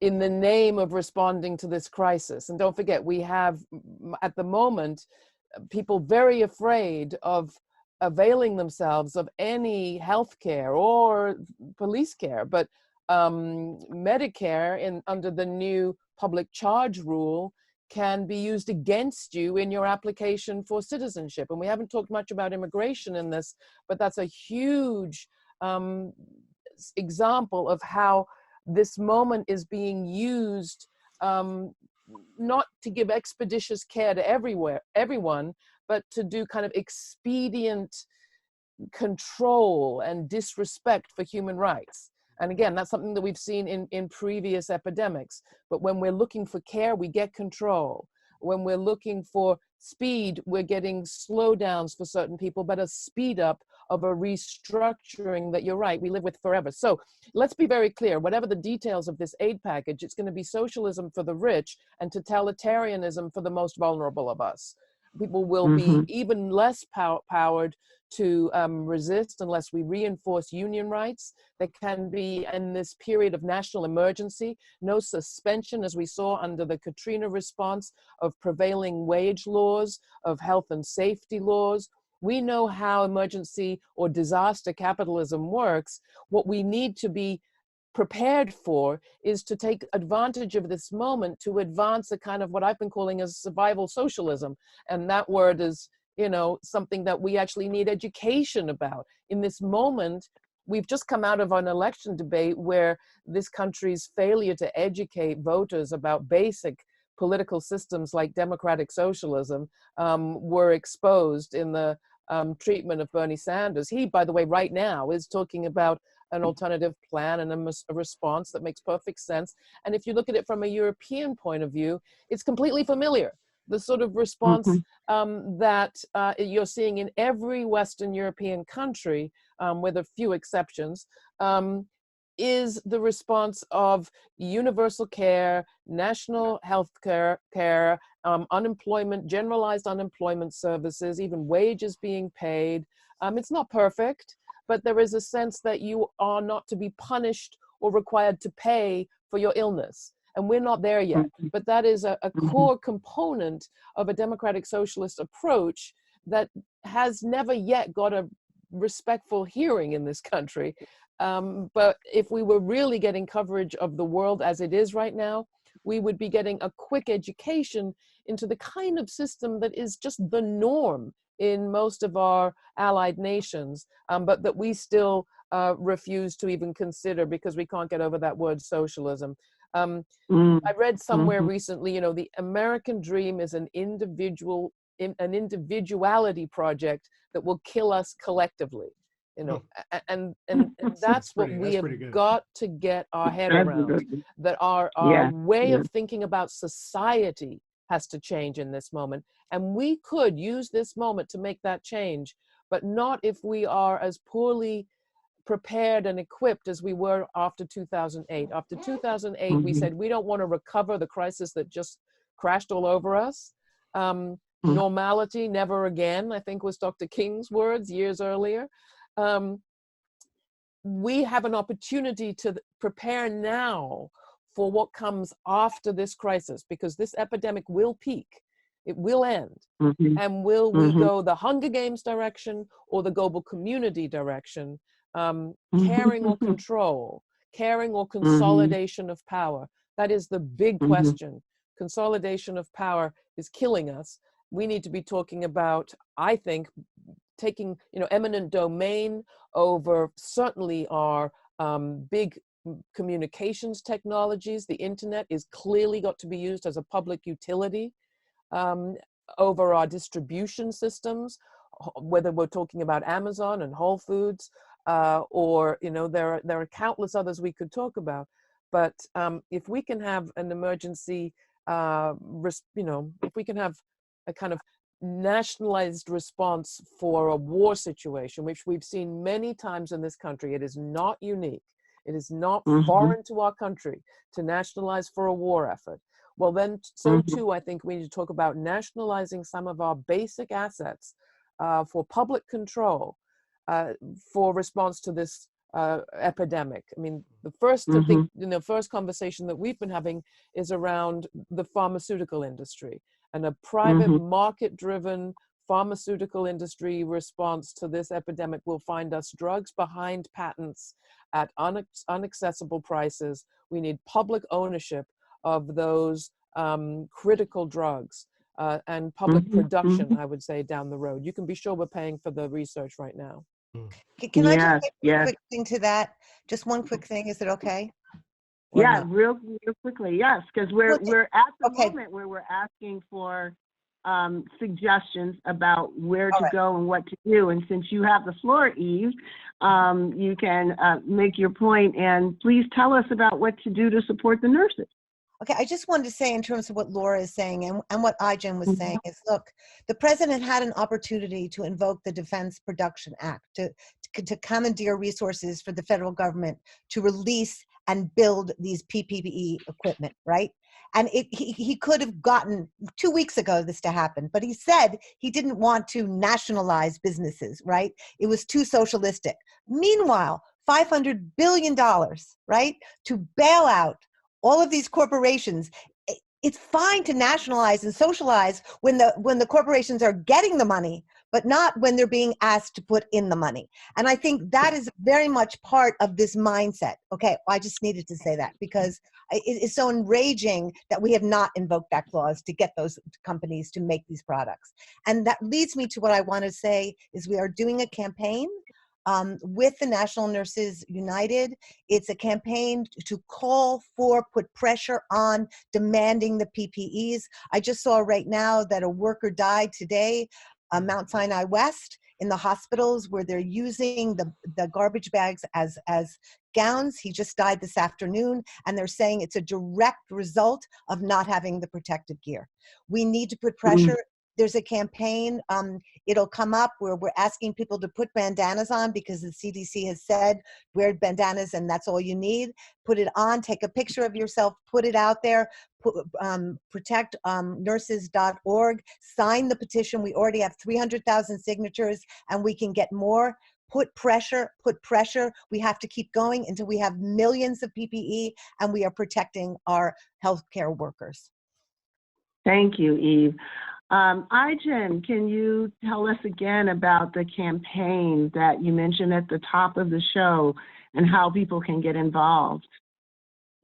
in the name of responding to this crisis. And don't forget, we have, at the moment, people very afraid of availing themselves of any health care or police care, but Medicare under the new public charge rule can be used against you in your application for citizenship. And we haven't talked much about immigration in this, but that's a huge example of how this moment is being used not to give expeditious care to everyone, but to do kind of expedient control and disrespect for human rights. And again, that's something that we've seen in previous epidemics. But when we're looking for care, we get control. When we're looking for speed, we're getting slowdowns for certain people, but a speed up of a restructuring that, you're right, we live with forever. So let's be very clear, whatever the details of this aid package, it's going to be socialism for the rich and totalitarianism for the most vulnerable of us. People will be even less powered to resist unless we reinforce union rights. There can be, in this period of national emergency, no suspension, as we saw under the Katrina response, of prevailing wage laws, of health and safety laws. We know how emergency or disaster capitalism works. What we need to be prepared for is to take advantage of this moment to advance a kind of what I've been calling as survival socialism. And that word is, something that we actually need education about. In this moment, we've just come out of an election debate where this country's failure to educate voters about basic political systems like democratic socialism were exposed in the treatment of Bernie Sanders. He, by the way, right now is talking about an alternative plan and a response that makes perfect sense. And if you look at it from a European point of view, it's completely familiar. The sort of response that you're seeing in every Western European country, with a few exceptions, is the response of universal care, national health care, unemployment, generalized unemployment services, even wages being paid. It's not perfect, but there is a sense that you are not to be punished or required to pay for your illness. And we're not there yet, but that is a core component of a democratic socialist approach that has never yet got a respectful hearing in this country. But if we were really getting coverage of the world as it is right now, we would be getting a quick education into the kind of system that is just the norm in most of our allied nations, but that we still refuse to even consider because we can't get over that word socialism. I read somewhere recently, you know, the American dream is an individuality project that will kill us collectively. You know, and that's what we have got to get our head around, that our way of thinking about society has to change in this moment. And we could use this moment to make that change, but not if we are as poorly prepared and equipped as we were after 2008. After 2008, we said we don't want to recover the crisis that just crashed all over us. Normality, never again, I think was Dr. King's words years earlier. We have an opportunity to prepare now for what comes after this crisis, because this epidemic will peak, it will end. And will we go the Hunger Games direction or the global community direction? Caring or control, caring or consolidation of power? That is the big question. Consolidation of power is killing us. We need to be talking about, I think, taking, you know, eminent domain over certainly our big communications technologies. The internet is clearly got to be used as a public utility over our distribution systems, whether we're talking about Amazon and Whole Foods, or, you know, there are countless others we could talk about. But if we can have an emergency, you know, if we can have a kind of nationalized response for a war situation, which we've seen many times in this country, it is not unique. It is not foreign to our country to nationalize for a war effort. Well, then, so too, I think we need to talk about nationalizing some of our basic assets for public control, for response to this epidemic. I mean, the first, I think, you know, first conversation that we've been having is around the pharmaceutical industry and a private market-driven pharmaceutical industry response to this epidemic will find us drugs behind patents at unaccessible prices. We need public ownership of those critical drugs and public production, I would say, down the road. You can be sure we're paying for the research right now. Can I just say a quick thing to that? Just one quick thing, is it okay? Yeah, real quickly, yes, because we're at the moment where we're asking for suggestions about where to go and what to do. And since you have the floor, Eve, you can make your point, and please tell us about what to do to support the nurses. Okay, I just wanted to say, in terms of what Laura is saying and what Ijen was saying, is, look, the president had an opportunity to invoke the Defense Production Act, to commandeer resources for the federal government to release and build these PPE equipment, right? And he could have gotten 2 weeks ago this to happen, but he said he didn't want to nationalize businesses, right? It was too socialistic. Meanwhile, $500 billion, right, to bail out all of these corporations. It's fine to nationalize and socialize when the corporations are getting the money, but not when they're being asked to put in the money. And I think that is very much part of this mindset. Okay, I just needed to say that because it is so enraging that we have not invoked that clause to get those companies to make these products. And that leads me to what I want to say is we are doing a campaign with the National Nurses United. It's a campaign to call for, put pressure on demanding the PPEs. I just saw right now that a worker died today, Mount Sinai West, in the hospitals where they're using the garbage bags as gowns. He just died this afternoon, and they're saying it's a direct result of not having the protective gear. We need to put pressure. There's a campaign, it'll come up where we're asking people to put bandanas on because the CDC has said wear bandanas and that's all you need. Put it on, take a picture of yourself, put it out there, protectnurses.org, sign the petition. We already have 300,000 signatures and we can get more. Put pressure. We have to keep going until we have millions of PPE and we are protecting our healthcare workers. Thank you, Eve. Ijen, can you tell us again about the campaign that you mentioned at the top of the show and how people can get involved?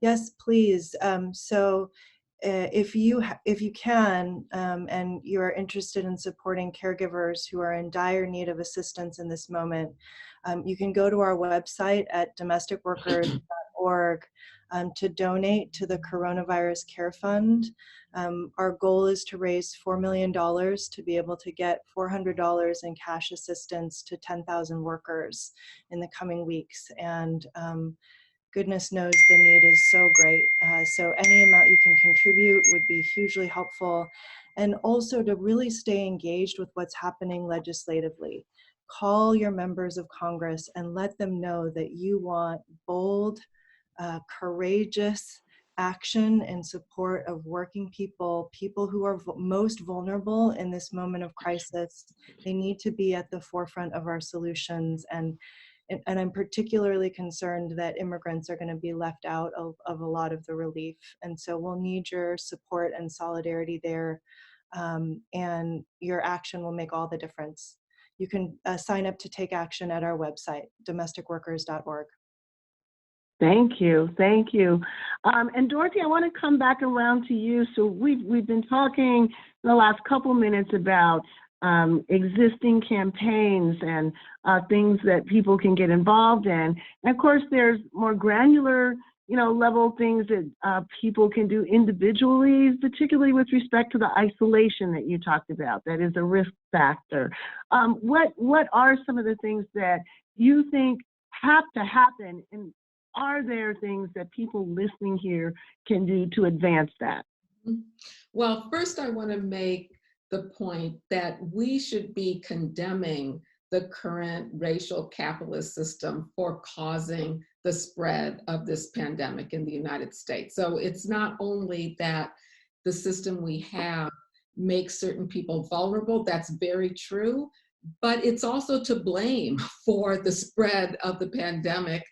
Yes, please. So if you can, and you are interested in supporting caregivers who are in dire need of assistance in this moment, you can go to our website at domesticworkers.org to donate to the Coronavirus Care Fund. Our goal is to raise $4 million to be able to get $400 in cash assistance to 10,000 workers in the coming weeks. And goodness knows the need is so great. So any amount you can contribute would be hugely helpful. And also to really stay engaged with what's happening legislatively. Call your members of Congress and let them know that you want bold, courageous action in support of working people, people who are most vulnerable in this moment of crisis. They need to be at the forefront of our solutions. And I'm particularly concerned that immigrants are going to be left out of a lot of the relief. And so we'll need your support and solidarity there. And your action will make all the difference. You can sign up to take action at our website, domesticworkers.org. Thank you, thank you. And Dorothy, I want to come back around to you. So we've been talking the last couple minutes about existing campaigns and things that people can get involved in. And of course, there's more granular, level things that people can do individually, particularly with respect to the isolation that you talked about. That is a risk factor. What are some of the things that you think have to happen, and are there things that people listening here can do to advance that? Well, first I want to make the point that we should be condemning the current racial capitalist system for causing the spread of this pandemic in the United States. So it's not only that the system we have makes certain people vulnerable, that's very true, but it's also to blame for the spread of the pandemic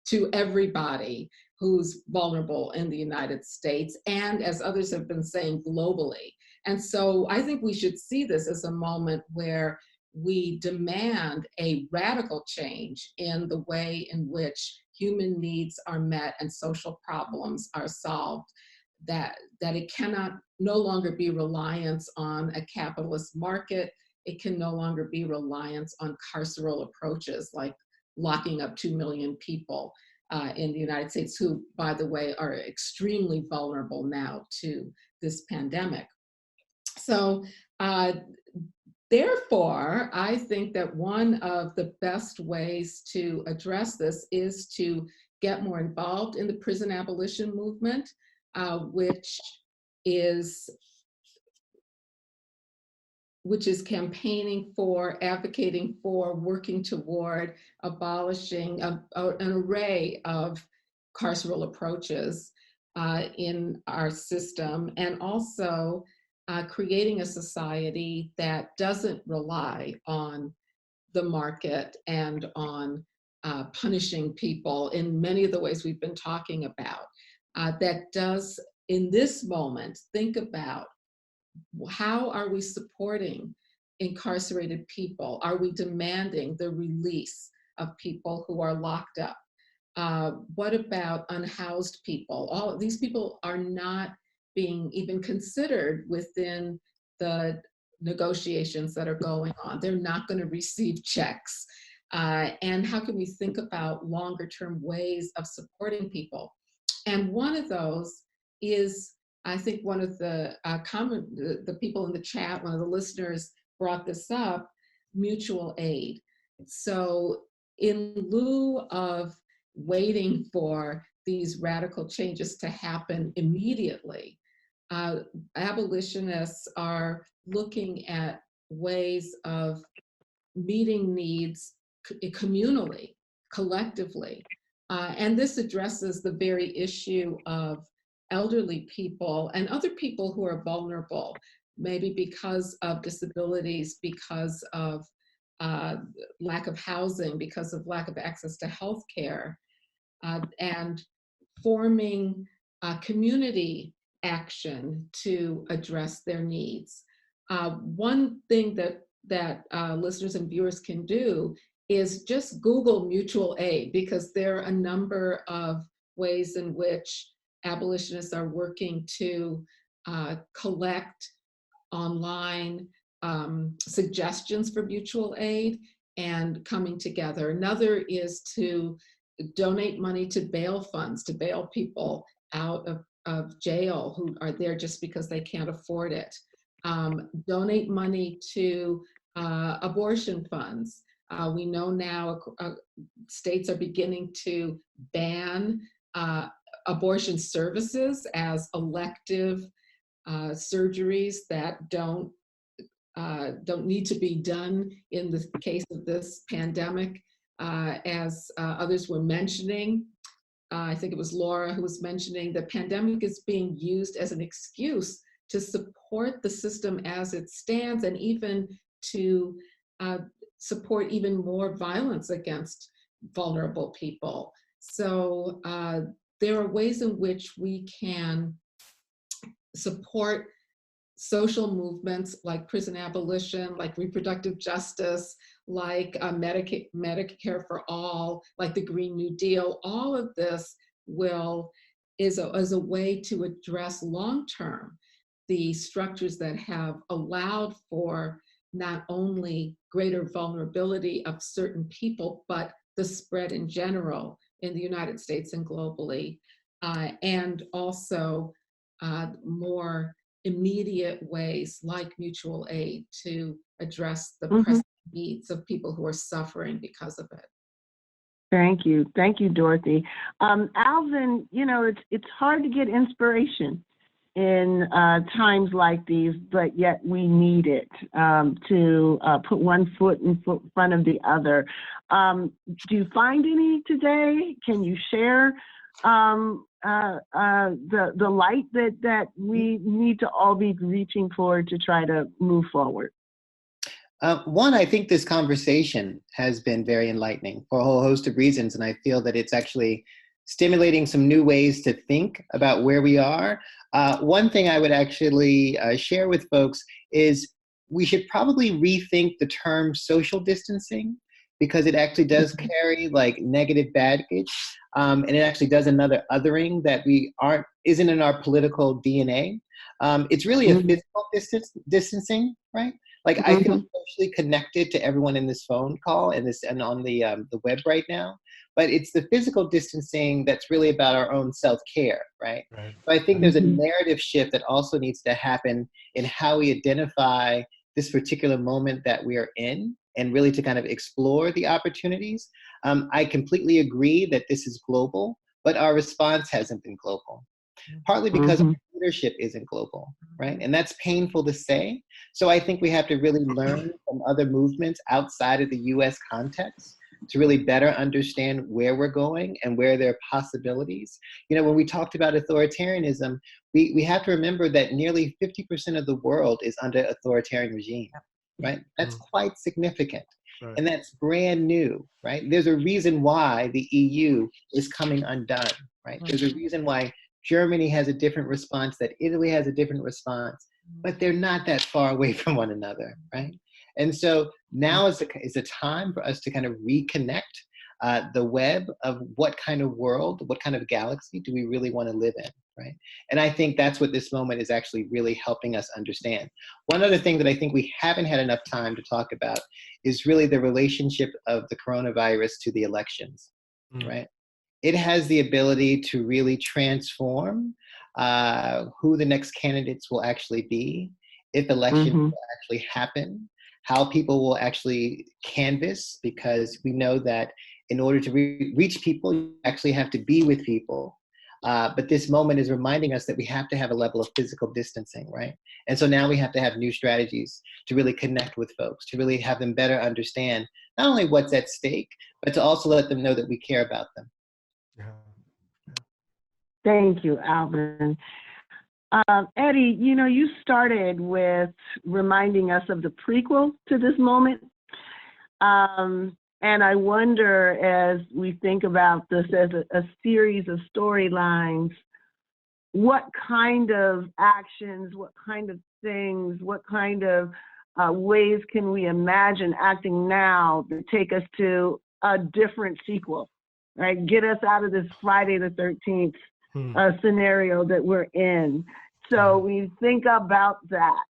to everybody who's vulnerable in the United States, and as others have been saying, globally. And so I think we should see this as a moment where we demand a radical change in the way in which human needs are met and social problems are solved, that it cannot no longer be reliance on a capitalist market. It can no longer be reliance on carceral approaches like locking up 2 million people in the United States, who, by the way, are extremely vulnerable now to this pandemic. So therefore, I think that one of the best ways to address this is to get more involved in the prison abolition movement, which is campaigning for, advocating for, working toward abolishing an array of carceral approaches in our system, and also creating a society that doesn't rely on the market and on punishing people in many of the ways we've been talking about, that does, in this moment, think about how are we supporting incarcerated people? Are we demanding the release of people who are locked up? What about unhoused people? All of these people are not being even considered within the negotiations that are going on. They're not going to receive checks. And how can we think about longer term ways of supporting people? And one of those is, I think one of the the people in the chat, one of the listeners brought this up, mutual aid. So in lieu of waiting for these radical changes to happen immediately, abolitionists are looking at ways of meeting needs communally, collectively. And this addresses the very issue of elderly people and other people who are vulnerable, maybe because of disabilities, because of lack of housing, because of lack of access to health care, and forming community action to address their needs. One thing that listeners and viewers can do is just Google mutual aid, because there are a number of ways in which abolitionists are working to collect online suggestions for mutual aid and coming together. Another is to donate money to bail funds, to bail people out of jail who are there just because they can't afford it. Donate money to abortion funds. We know now states are beginning to ban abortion services as elective surgeries that don't need to be done in the case of this pandemic. As others were mentioning, I think it was Laura who was mentioning, the pandemic is being used as an excuse to support the system as it stands, and even to support even more violence against vulnerable people. So there are ways in which we can support social movements like prison abolition, like reproductive justice, like Medicare for all, like the Green New Deal. All of this is a way to address long-term the structures that have allowed for not only greater vulnerability of certain people, but the spread in general in the United States and globally, and also more immediate ways like mutual aid to address the pressing needs of people who are suffering because of it. Thank you, Dorothy. Alvin, you know, it's hard to get inspiration in times like these, but yet we need it to put one foot in front of the other. Do you find any today? Can you share the light that we need to all be reaching for to try to move forward? One, I think this conversation has been very enlightening for a whole host of reasons, and I feel that it's actually stimulating some new ways to think about where we are. One thing I would actually share with folks is we should probably rethink the term social distancing, because it actually does carry like negative baggage, and it actually does another othering that isn't in our political DNA. It's really a physical distancing, right? Like I feel socially connected to everyone in this phone call and on the web right now, but it's the physical distancing that's really about our own self-care, right? So I think there's a narrative shift that also needs to happen in how we identify this particular moment that we are in, and really to kind of explore the opportunities. I completely agree that this is global, but our response hasn't been global. Partly because our leadership isn't global, right? And that's painful to say. So I think we have to really learn from other movements outside of the US context to really better understand where we're going and where there are possibilities. You know, when we talked about authoritarianism, we have to remember that nearly 50% of the world is under authoritarian regime, right? That's quite significant. Right. And that's brand new, right? There's a reason why the EU is coming undone, right? There's a reason why Germany has a different response, that Italy has a different response, but they're not that far away from one another, right? And so now is a time for us to kind of reconnect the web of what kind of world, what kind of galaxy do we really want to live in, right? And I think that's what this moment is actually really helping us understand. One other thing that I think we haven't had enough time to talk about is really the relationship of the coronavirus to the elections, right? It has the ability to really transform who the next candidates will actually be, if elections will actually happen, how people will actually canvass, because we know that in order to reach people, you actually have to be with people. But this moment is reminding us that we have to have a level of physical distancing, right? And so now we have to have new strategies to really connect with folks, to really have them better understand not only what's at stake, but to also let them know that we care about them. Thank you, Alvin. Eddie, you know, you started with reminding us of the prequel to this moment. And I wonder, as we think about this as a series of storylines, what kind of actions, what kind of things, what kind of ways can we imagine acting now to take us to a different sequel, right? Get us out of this Friday the 13th scenario that we're in. So we think about that.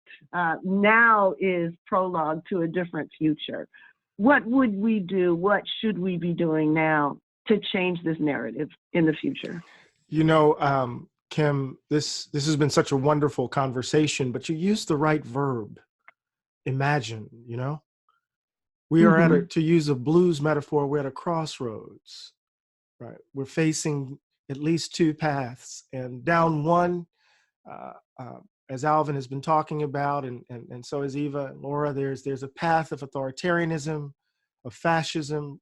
Now is prologue to a different future. What would we do? What should we be doing now to change this narrative in the future? You know, Kim, this has been such a wonderful conversation, but you used the right verb, imagine, you know? We are at a, to use a blues metaphor, we're at a crossroads, right? We're facing at least two paths, and down one, as Alvin has been talking about, and so is Eva and Laura, there's a path of authoritarianism, of fascism,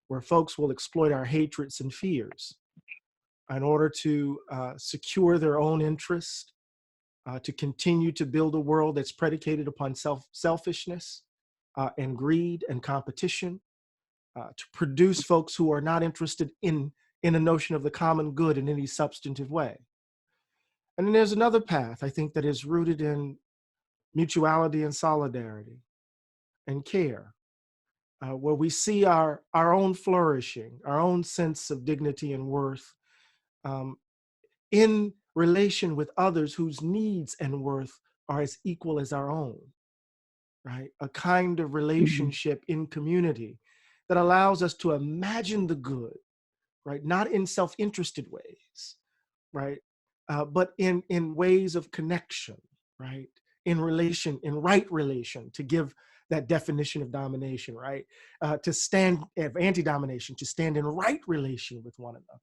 where folks will exploit our hatreds and fears in order to secure their own interest, to continue to build a world that's predicated upon selfishness and greed and competition, to produce folks who are not interested in a notion of the common good in any substantive way. And then there's another path, I think, that is rooted in mutuality and solidarity and care, where we see our own flourishing, our own sense of dignity and worth in relation with others whose needs and worth are as equal as our own, right? A kind of relationship in community that allows us to imagine the good, right? Not in self-interested ways, right? But in ways of connection, right? In relation, in right relation, to give that definition of domination, right? To stand, of anti-domination, to stand in right relation with one another.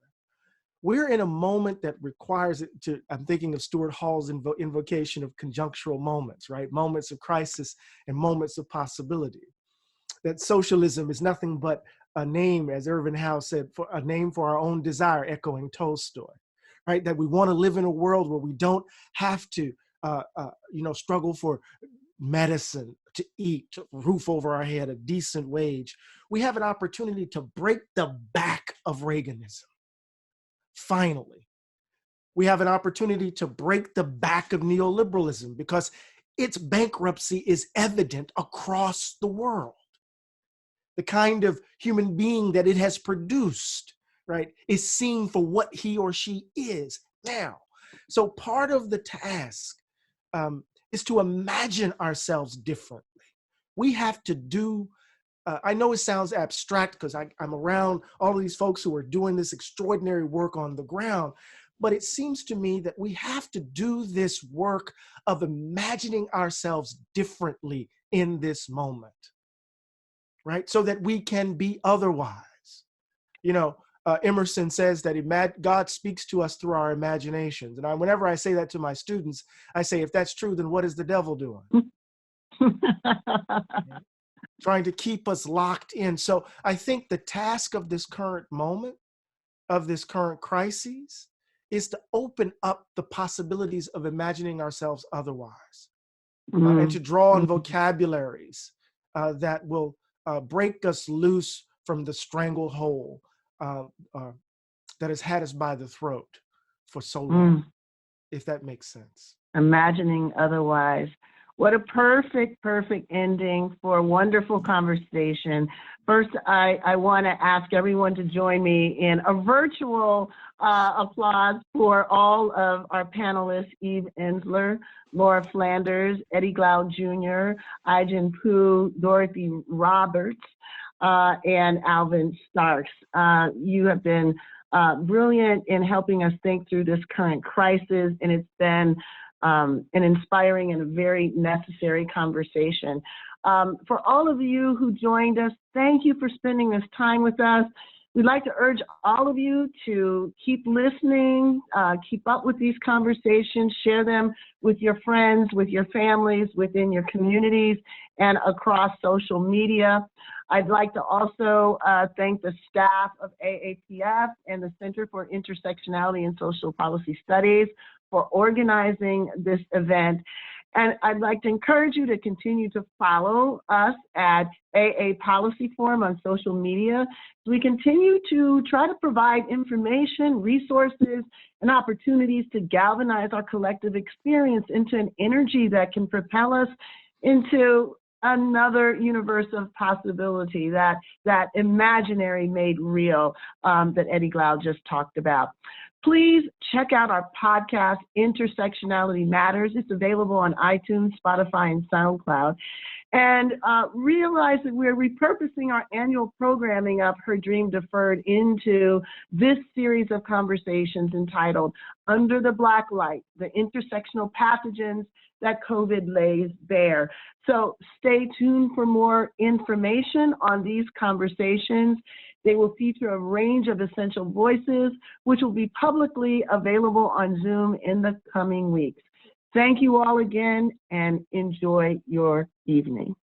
We're in a moment that requires it to, I'm thinking of Stuart Hall's invocation of conjunctural moments, right? Moments of crisis and moments of possibility. That socialism is nothing but a name, as Irving Howe said, for a name for our own desire, echoing Tolstoy, right? That we want to live in a world where we don't have to, struggle for medicine, to eat, a roof over our head, a decent wage. We have an opportunity to break the back of Reaganism. Finally, we have an opportunity to break the back of neoliberalism because its bankruptcy is evident across the world. The kind of human being that it has produced, right, is seen for what he or she is now. So part of the task is to imagine ourselves differently. We have to do, I know it sounds abstract because I'm around all of these folks who are doing this extraordinary work on the ground, but it seems to me that we have to do this work of imagining ourselves differently in this moment, right? So that we can be otherwise. You know, Emerson says that God speaks to us through our imaginations. And whenever I say that to my students, I say, if that's true, then what is the devil doing? Trying to keep us locked in. So I think the task of this current moment, of this current crisis, is to open up the possibilities of imagining ourselves otherwise, and to draw on vocabularies that will break us loose from the stranglehold that has had us by the throat for so long, if that makes sense. Imagining otherwise. What a perfect ending for a wonderful conversation. First, I want to ask everyone to join me in a virtual applause for all of our panelists, Eve Ensler, Laura Flanders, Eddie Glaude Jr., Ai-jen Poo, Dorothy Roberts, and Alvin Starks. You have been brilliant in helping us think through this current crisis, and it's been an inspiring and a very necessary conversation. For all of you who joined us, thank you for spending this time with us. We'd like to urge all of you to keep listening, keep up with these conversations, share them with your friends, with your families, within your communities, and across social media. I'd like to also thank the staff of AAPF and the Center for Intersectionality and Social Policy Studies for organizing this event. And I'd like to encourage you to continue to follow us at AA Policy Forum on social media. We continue to try to provide information, resources, and opportunities to galvanize our collective experience into an energy that can propel us into another universe of possibility, that imaginary made real that Eddie Glaude just talked about. Please check out our podcast, Intersectionality Matters. It's available on iTunes, Spotify, and SoundCloud. And realize that we're repurposing our annual programming of Her Dream Deferred into this series of conversations entitled Under the Blacklight, the Intersectional Pathogens that COVID lays bare. So stay tuned for more information on these conversations. They will feature a range of essential voices, which will be publicly available on Zoom in the coming weeks. Thank you all again, and enjoy your evening.